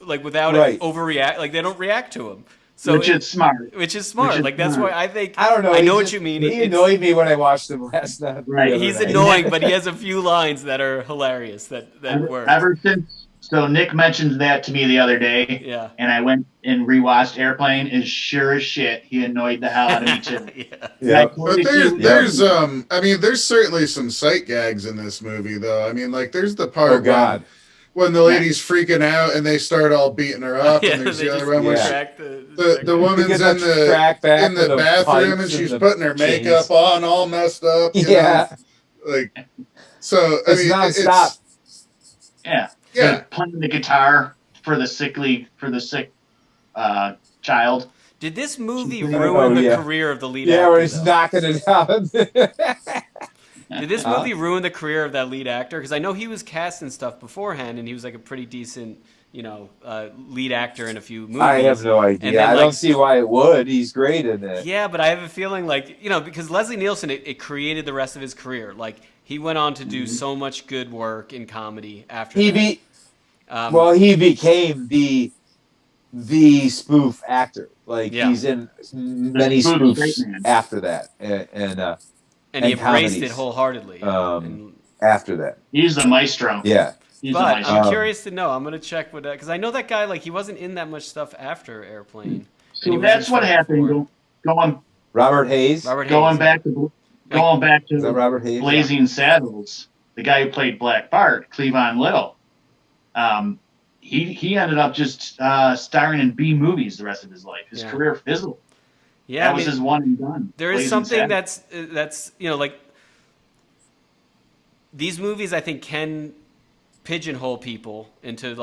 without overreact. Like they don't react to him. So which is smart. Like that's why I think I don't know. I know what you mean. He annoyed me when I watched him last night. Right. He's annoying, but he has a few lines that are hilarious that work. Ever So Nick mentioned that to me the other day. Yeah. And I went and rewatched Airplane. As sure as shit, he annoyed the hell out of me too. Yeah. But there's certainly some sight gags in this movie though. I mean, like there's the part when the lady's freaking out and they start all beating her up, and there's the other one where the woman's in the bathroom and she's putting her makeup on all messed up. You know? Like, so I mean, nonstop. Yeah, playing the guitar for the sick child. Did this movie ruin the career of the lead actor? Yeah, where he's knocking it out. Did this movie ruin the career of that lead actor? Because I know he was cast and stuff beforehand, and he was like a pretty decent, lead actor in a few movies. I have no idea. Then, I don't see why it would. He's great in it. Yeah, but I have a feeling because Leslie Nielsen, it created the rest of his career. Like, he went on to do so much good work in comedy after that. He became the spoof actor. Like he's in many spoofs after that, and he embraced it wholeheartedly. After that, he's the maestro. Yeah, but I'm curious to know. I'm gonna check with that because I know that guy. Like he wasn't in that much stuff after Airplane. So that's what happened. Robert Hayes. Going back to Robert Hayes? Blazing Saddles, the guy who played Black Bart, Cleavon Little. He ended up just starring in B movies the rest of his life. His career fizzled. Yeah, that was his one and done. There is something that's like these movies I think can pigeonhole people into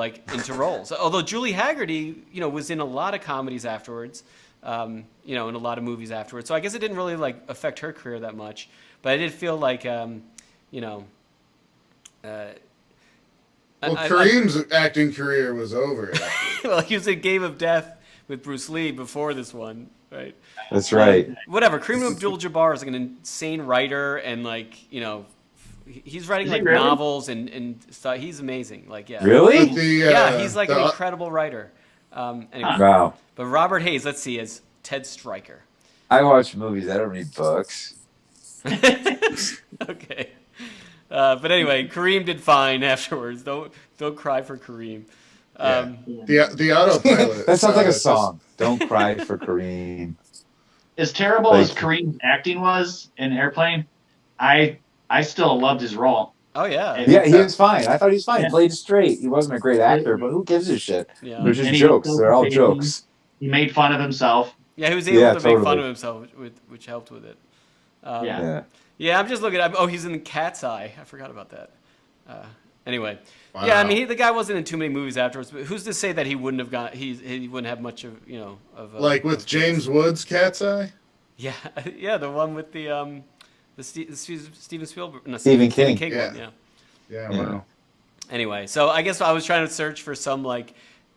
roles. Although Julie Haggerty, was in a lot of comedies afterwards, in a lot of movies afterwards. So I guess it didn't really affect her career that much. But I did feel like Kareem's acting career was over. Well, he was in Game of Death with Bruce Lee before this one, right? That's right. Whatever. Kareem Abdul-Jabbar is like an insane writer, and he's writing novels and stuff. He's amazing. Really? He's like an incredible writer. Anyway. Wow. But Robert Hayes, let's see, is Ted Stryker. I watch movies. I don't read books. Okay. But anyway, Kareem did fine afterwards. Don't cry for Kareem. The autopilot. That sounds like a song. Don't cry for Kareem. As terrible as Kareem's acting was in Airplane, I still loved his role. Oh yeah. Yeah, he was fine. I thought he was fine. He played straight. He wasn't a great actor, but who gives a shit? Yeah. They're just jokes. They're all jokes. He made fun of himself. Yeah, he was able to make fun of himself, which helped with it. Yeah, I'm just looking at. Oh, he's in Cat's Eye. I forgot about that. Anyway, wow. Yeah, I mean, the guy wasn't in too many movies afterwards. But who's to say that he wouldn't have got? He wouldn't have much of with James Woods' Cat's Eye. Yeah, yeah, the one with the Steven Spielberg, no, Stephen King one. Yeah. Wow. Anyway, so I guess I was trying to search for some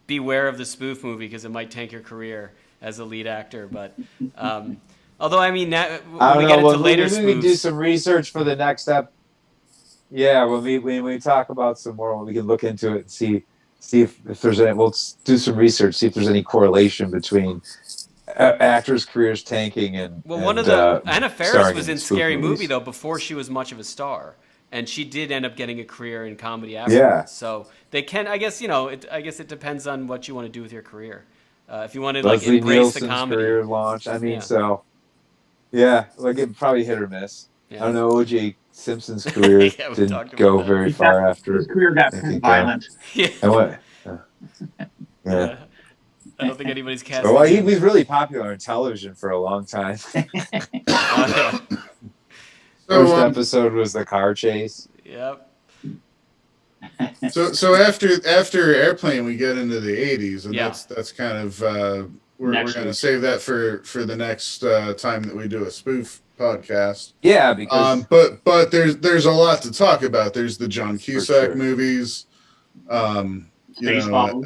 beware of the spoof movie because it might tank your career as a lead actor, but. Although, I mean, when we get into later spoofs... We can do some research for the next step. Yeah, when we talk about some more, when we can look into it and see if there's any... We'll do some research, see if there's any correlation between actors' careers tanking and... Well, one of the... Anna Faris was in Scary Movie, though, before she was much of a star. And she did end up getting a career in comedy afterwards. Yeah. So they can... I guess, I guess it depends on what you want to do with your career. If you want to, Leslie embrace Nielsen's the comedy... career launch. I mean, so... Yeah, it probably hit or miss. Yeah. I don't know. O.J. Simpson's career didn't go very far after. His career got violent. Yeah. Yeah. I don't think anybody's cast. Well, he was really popular on television for a long time. First episode was the car chase. Yep. So after Airplane, we get into the 80s, and that's kind of we're going to save that for the next time that we do a spoof podcast. Yeah, because but there's a lot to talk about. There's the John Cusack movies, Spaceballs,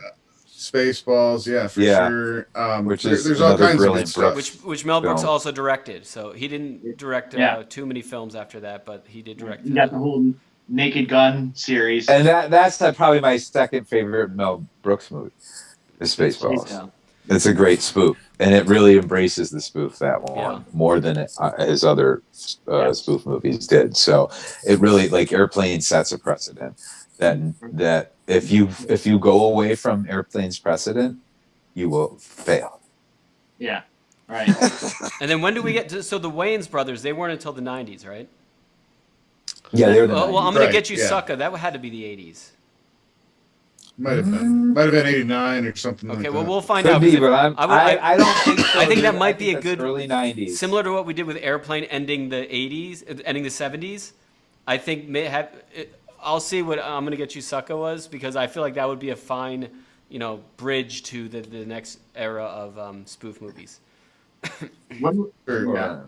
yeah, for sure. Which is there's all kinds of good stuff. Which Mel Brooks also directed. So he didn't direct too many films after that, but he did direct. He got the whole Naked Gun series, and that's probably my second favorite Mel Brooks movie, is Spaceballs. Yeah. It's a great spoof, and it really embraces the spoof that one more than his other spoof movies did. So it really, Airplane sets a precedent. that if you go away from Airplane's precedent, you will fail. Yeah. Right. And then when do we get to? So the Wayans brothers, they weren't until the '90s, right? Yeah, they're the Well, I'm 90s. gonna Right, get you, yeah. sucker. That had to be the '80s. Might have been 89 or something like Okay, that. well, we'll find Could out. be, 'cause but I I don't think so. I think that dude. might be a that's good early 90s. similar to what we did with Airplane ending the '80s, ending the '70s. I think I'll see what I'm gonna get you, sucker was, because I feel like that would be a fine, bridge to the next era of spoof movies. Sure. Yeah.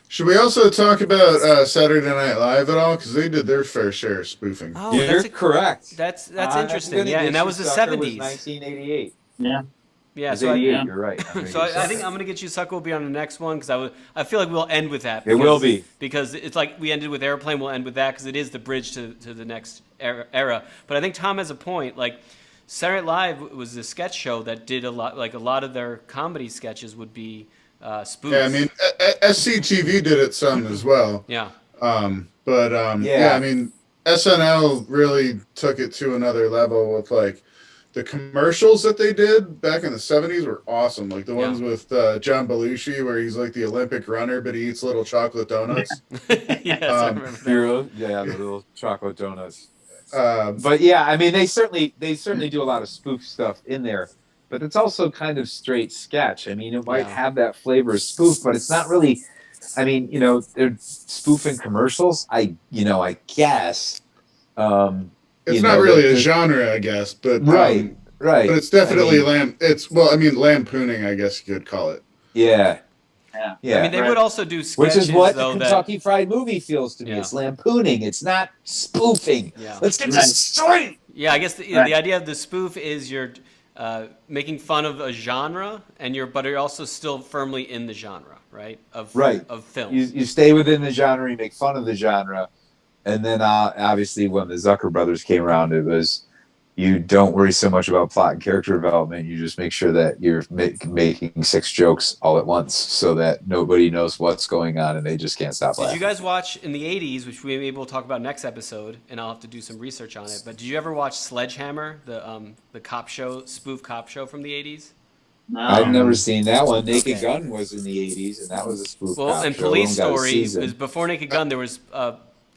Should we also talk about Saturday Night Live at all? Because they did their fair share of spoofing. Oh, You're correct. That's I'm interesting. gonna Yeah, get and that you, was the sucker, was '70s. 1988. Yeah. Yeah, It was so 88. You're right. So I think I'm gonna get you, sucker will be on the next one because I feel like we'll end with that. It will be. because it's like we ended with Airplane. We'll end with that because it is the bridge to the next era. But I think Tom has a point. Like Saturday Night Live was a sketch show that did a lot. Like a lot of their comedy sketches would be spoofs. Yeah, I mean, SCTV did it some as well. Yeah. Yeah, I mean, SNL really took it to another level with like the commercials that they did back in the 70s were awesome. Like the ones with John Belushi where he's like the Olympic runner, but he eats little chocolate donuts. Yes, I remember that. Yeah, the little chocolate donuts. Um, But yeah, I mean, they certainly do a lot of spoof stuff in there, but it's also kind of straight sketch. I mean, it might have that flavor of spoof, but it's not really. I mean, they're spoofing commercials. I guess. it's not really a genre, I guess, but right. But it's definitely lampooning, I guess you could call it. Yeah. Yeah. I mean, they would also do sketches, Which is what though, the Kentucky Fried Movie feels to me. Yeah. It's lampooning. It's not spoofing. Yeah. Let's get this straight. Yeah, I guess the idea of the spoof is you're making fun of a genre, but you're also still firmly in the genre, right? Of film. You stay within the genre. You make fun of the genre, and then obviously when the Zucker brothers came around, it was you don't worry so much about plot and character development. You just make sure that you're making 6 jokes all at once so that nobody knows what's going on and they just can't stop laughing. Did you guys watch in the 80s, which maybe we'll talk about next episode, and I'll have to do some research on it, but did you ever watch Sledgehammer, the cop show, spoof cop show from the 80s? No. I've never seen that one. Naked Gun was in the 80s, and that was a spoof Well, cop and show. Police We only got a Story season. was before Naked Gun. There was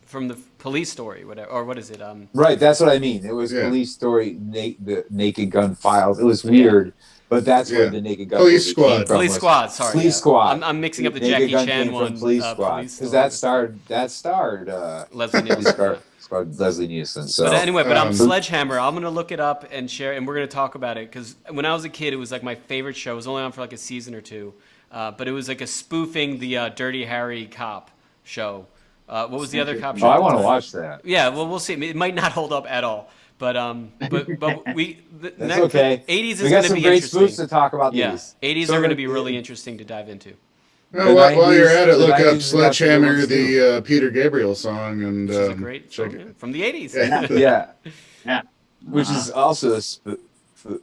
from the Police Story, whatever, or what is it? Right, that's what I mean. It was Police Story, the Naked Gun Files. It was weird, but that's where the Naked Gun Police movie Squad. came from. Police Squad. Sorry, Police Squad. I'm mixing up the Naked Jackie Gun Chan came one. from Police Squad Police because Story. that starred Leslie Nielsen. Leslie Nielsen. So But anyway, Sledgehammer. I'm gonna look it up and share, and we're gonna talk about it because when I was a kid, it was like my favorite show. It was only on for like a season or two, but it was like a spoofing the Dirty Harry cop show. What was the other cop show? Oh, I want to watch that. Yeah, well, we'll see. It might not hold up at all, but That's okay. 80s is We got going to some be great interesting. spoofs to talk about. Yeah, these. 80s So are going to the- be really interesting to dive into. Well, while you're at it, the look 90s up is Sledgehammer, absolutely the Peter Gabriel song, and Which is a great check song, it. yeah, from the 80s. Yeah. Yeah. Which is also a spoof.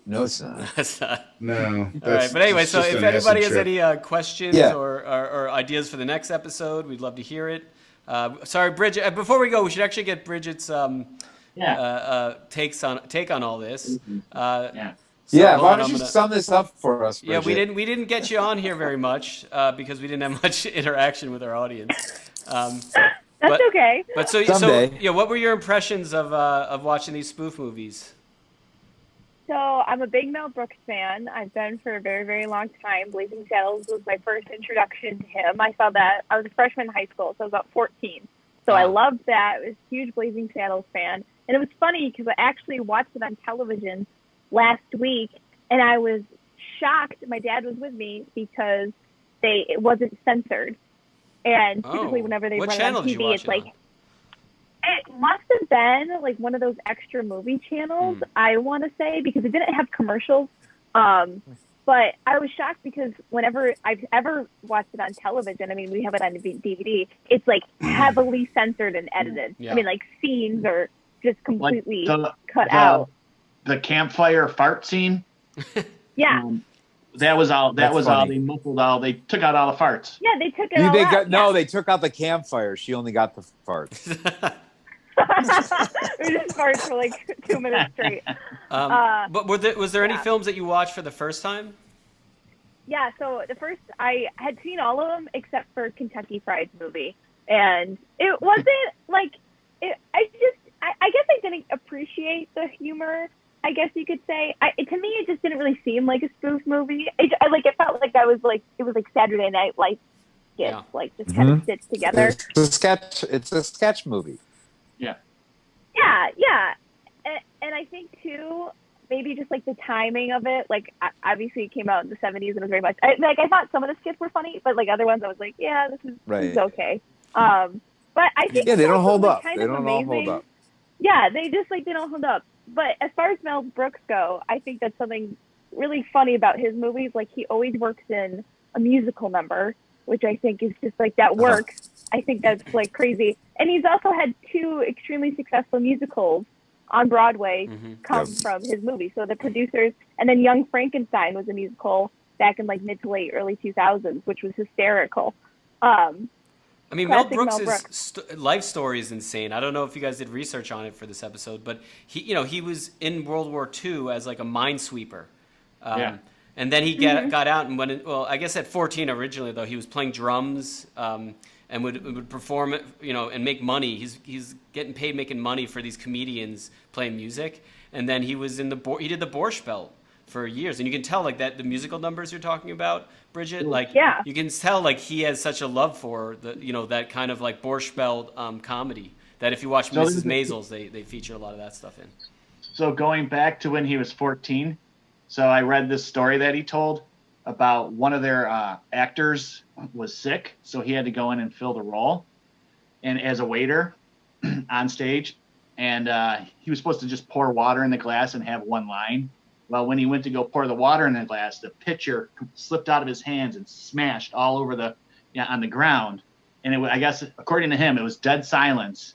No, it's not. That's not- No. all right, but anyway, it's so just if an anybody acid has trip. any questions Yeah. or ideas for the next episode, we'd love to hear it. Sorry, Bridget. Before we go, we should actually get Bridget's take on all this. So Yeah, hold why on, don't I'm you gonna- sum this up for us, Bridget? Yeah, we didn't get you on here very much because we didn't have much interaction with our audience. That's But- okay. But so Someday. yeah, what were your impressions of watching these spoof movies? So I'm a big Mel Brooks fan. I've been for a very, very long time. Blazing Saddles was my first introduction to him. I saw that. I was a freshman in high school, so I was about 14. So I loved that. I was a huge Blazing Saddles fan. And it was funny because I actually watched it on television last week, and I was shocked. My dad was with me because it wasn't censored. And typically whenever they what run it channel on did you TV, watch it's it like, on? it must have been like one of those extra movie channels, I want to say, because it didn't have commercials. But I was shocked because whenever I've ever watched it on television, I mean, we have it on DVD, it's like heavily censored and edited. Yeah. I mean, like scenes are just completely Like cut out. The campfire fart scene. Yeah. That was all. That That's was all. funny. They muffled all. They took out all the farts. Yeah, they took it all out. No, they took out the campfire. She only got the farts. We just farted for like 2 minutes straight. But was there any yeah. films that you watched for the first time? Yeah, so the first, I had seen all of them except for Kentucky Fried Movie. And it wasn't like, I guess I didn't appreciate the humor, I guess you could say. To me, it just didn't really seem like a spoof movie. It felt like it was like Saturday Night Live skits, like just kind of stitched together. It's a sketch movie. Yeah. Yeah. And I think, too, maybe just like the timing of it, like obviously it came out in the 70s and it was very much, I thought some of the skits were funny, but like other ones I was like, yeah, this is okay. But I think they don't hold up. Kind they of don't amazing. all hold up. Yeah, they don't hold up. But as far as Mel Brooks go, I think that's something really funny about his movies. Like he always works in a musical number, which I think is just like that work. I think that's like crazy. And he's also had 2 extremely successful musicals on Broadway come from his movie. So the producers, and then Young Frankenstein was a musical back in like mid to late early 2000s, which was hysterical. I mean, Mel Brooks' life story is insane. I don't know if you guys did research on it for this episode, but he was in World War II as like a minesweeper. And then he got out and went. I guess at 14 originally though, he was playing drums and would perform, and make money. He's getting paid making money for these comedians playing music. And then he was he did the Borscht Belt for years, and you can tell like that the musical numbers you're talking about, Bridget. Like you can tell like he has such a love for that kind of like Borscht Belt comedy. That if you watch Mrs. Maisels, they feature a lot of that stuff in. So going back to when he was 14, so I read this story that he told about one of their actors was sick, so he had to go in and fill the role, and as a waiter on stage, and he was supposed to just pour water in the glass and have one line. Well, when he went to go pour the water in the glass, the pitcher slipped out of his hands and smashed all over on the ground. And I guess, according to him, it was dead silence.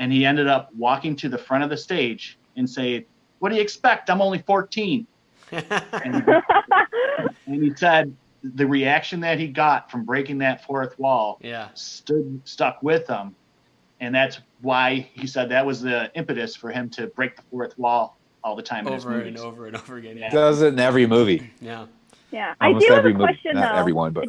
And he ended up walking to the front of the stage and saying, "What do you expect? I'm only 14." and he said the reaction that he got from breaking that fourth wall stuck with him. And that's why he said that was the impetus for him to break the fourth wall all the time over and over and over again. Yeah. Does it in every movie. Yeah. Almost I do have every a question movie. Not though. everyone, but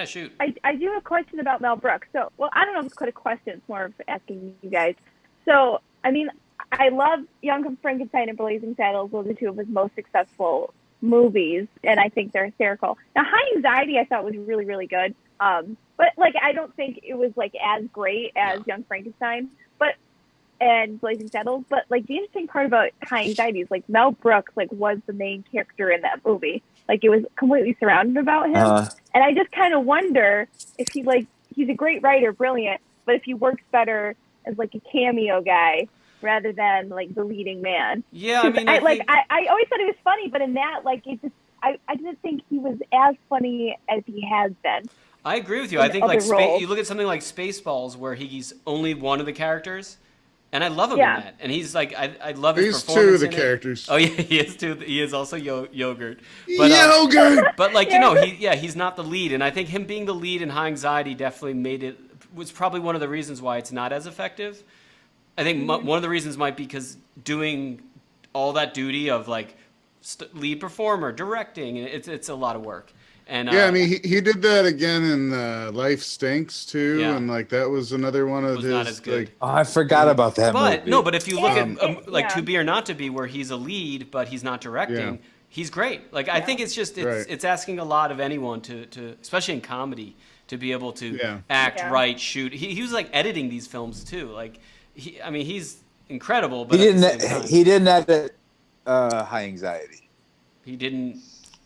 shoot. I do have a question about Mel Brooks. So, I don't know if it's quite a question. It's more of asking you guys. So, I mean, I love Young Frankenstein and Blazing Saddles. Those are 2 of his most successful movies, and I think they're hysterical. Now, High Anxiety I thought was really, really good. But like I don't think it was like as great as Young Frankenstein, and Blazing Saddles. But like the interesting part about High Anxiety is like Mel Brooks like was the main character in that movie. Like it was completely surrounded about him. And I just kind of wonder if he's a great writer, brilliant, but if he works better as like a cameo guy rather than like the leading man. Yeah, I mean, I always thought he was funny, but in that I didn't think he was as funny as he has been. I agree with you. I think like you look at something like Spaceballs where he's only one of the characters. And I love him in that. And he's like, I love his performance. He's 2 of the characters. Oh, yeah, he is 2. He is also Yogurt. But, Yogurt! But like, he's not the lead. And I think him being the lead in High Anxiety definitely was probably one of the reasons why it's not as effective. I think one of the reasons might be because doing all that duty of like lead performer, directing, it's a lot of work. And I mean, he did that again in Life Stinks too, and like that was another one of his. Not as good. Like, I forgot about that movie. But if you look at To Be or Not to Be, where he's a lead but he's not directing, he's great. Like I think it's just it's asking a lot of anyone to especially in comedy to be able to act, write, shoot. He was like editing these films too. Like he's incredible. But he didn't edit High Anxiety. He didn't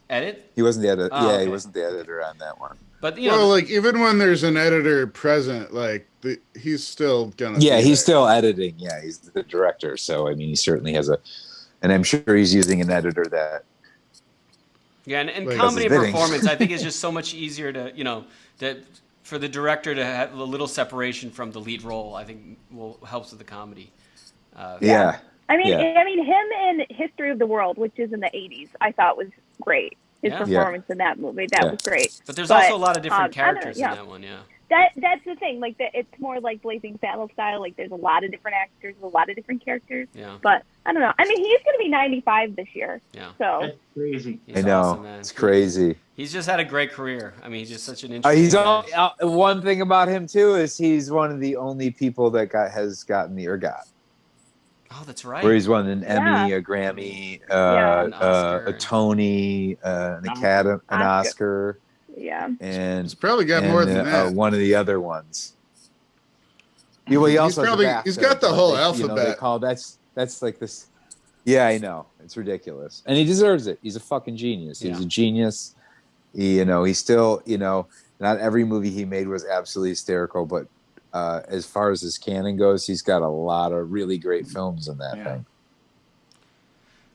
edit? He wasn't the editor. He wasn't the editor on that one. But like even when there's an editor present, like he's still gonna. Yeah, he's still editing. Yeah, he's the director. So I mean, he certainly has and I'm sure he's using an editor that. Yeah, and like, comedy and performance, I think is just so much easier to for the director to have a little separation from the lead role. I think helps with the comedy. I mean, him in History of the World, which is in the 80s, I thought was great. His performance in that movie, that was great. But there's also a lot of different characters in that one, That's the thing. Like it's more like Blazing Saddles style. Like there's a lot of different actors, a lot of different characters. Yeah. But I don't know. I mean, he's going to be 95 this year. Yeah. So That's crazy. He's I know, awesome, man. it's crazy. He's just had a great career. I mean, he's just such an interesting He's guy. one thing about him too is he's one of the only people that has gotten the ERGOT. Oh, that's right. Where he's won an Yeah. Emmy, a Grammy, An Oscar. a Tony, an Academy, an Oscar, yeah. and He's probably got more than that. one of the other ones. Yeah, well, he also has a He's BAFTA, got the whole they alphabet. call that's like this. Yeah, I know, it's ridiculous, and he deserves it. He's a fucking genius. He's Yeah. a genius. He's still, not every movie he made was absolutely hysterical, but as far as his canon goes, he's got a lot of really great films in that thing.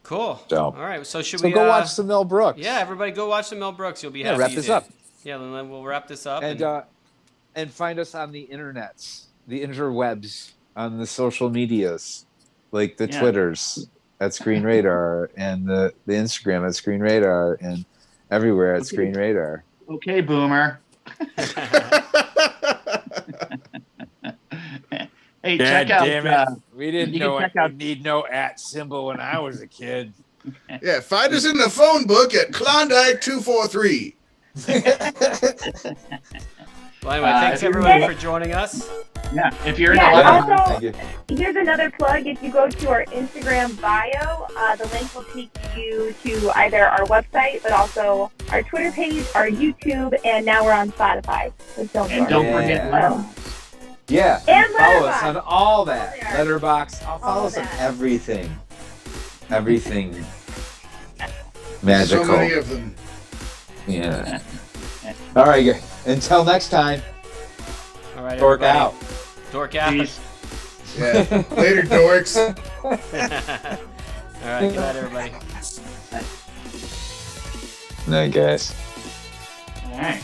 Cool. So- All right. So should So we go watch some Mel Brooks. Yeah, everybody go watch some Mel Brooks. You'll be happy. wrap you this did. up. Yeah, then we'll wrap this up. And find us on the internets, the interwebs, on the social medias, like the Twitters at Screen Radar and the Instagram at Screen Radar and everywhere at Screen Radar. Okay, Boomer. Hey, check out. We didn't you can check out- need no @ symbol when I was a kid. Yeah, find us in the phone book at Klondike 243. Well, anyway, thanks everybody for joining us. Yeah, if you're in Yeah, the also, Thank you. here's another plug. If you go to our Instagram bio, the link will take you to either our website, but also our Twitter page, our YouTube, and now we're on Spotify. So and don't forget. Yeah. And Follow us Letterboxd. on all that. There. Letterboxd. I'll follow All us on that. everything. Everything magical. So many of them. Yeah. All right. Good. Until next time. All right, Dork everybody. out. Dork out. Peace. Yeah. Later, dorks. All right, good night, everybody. Night, guys. All right.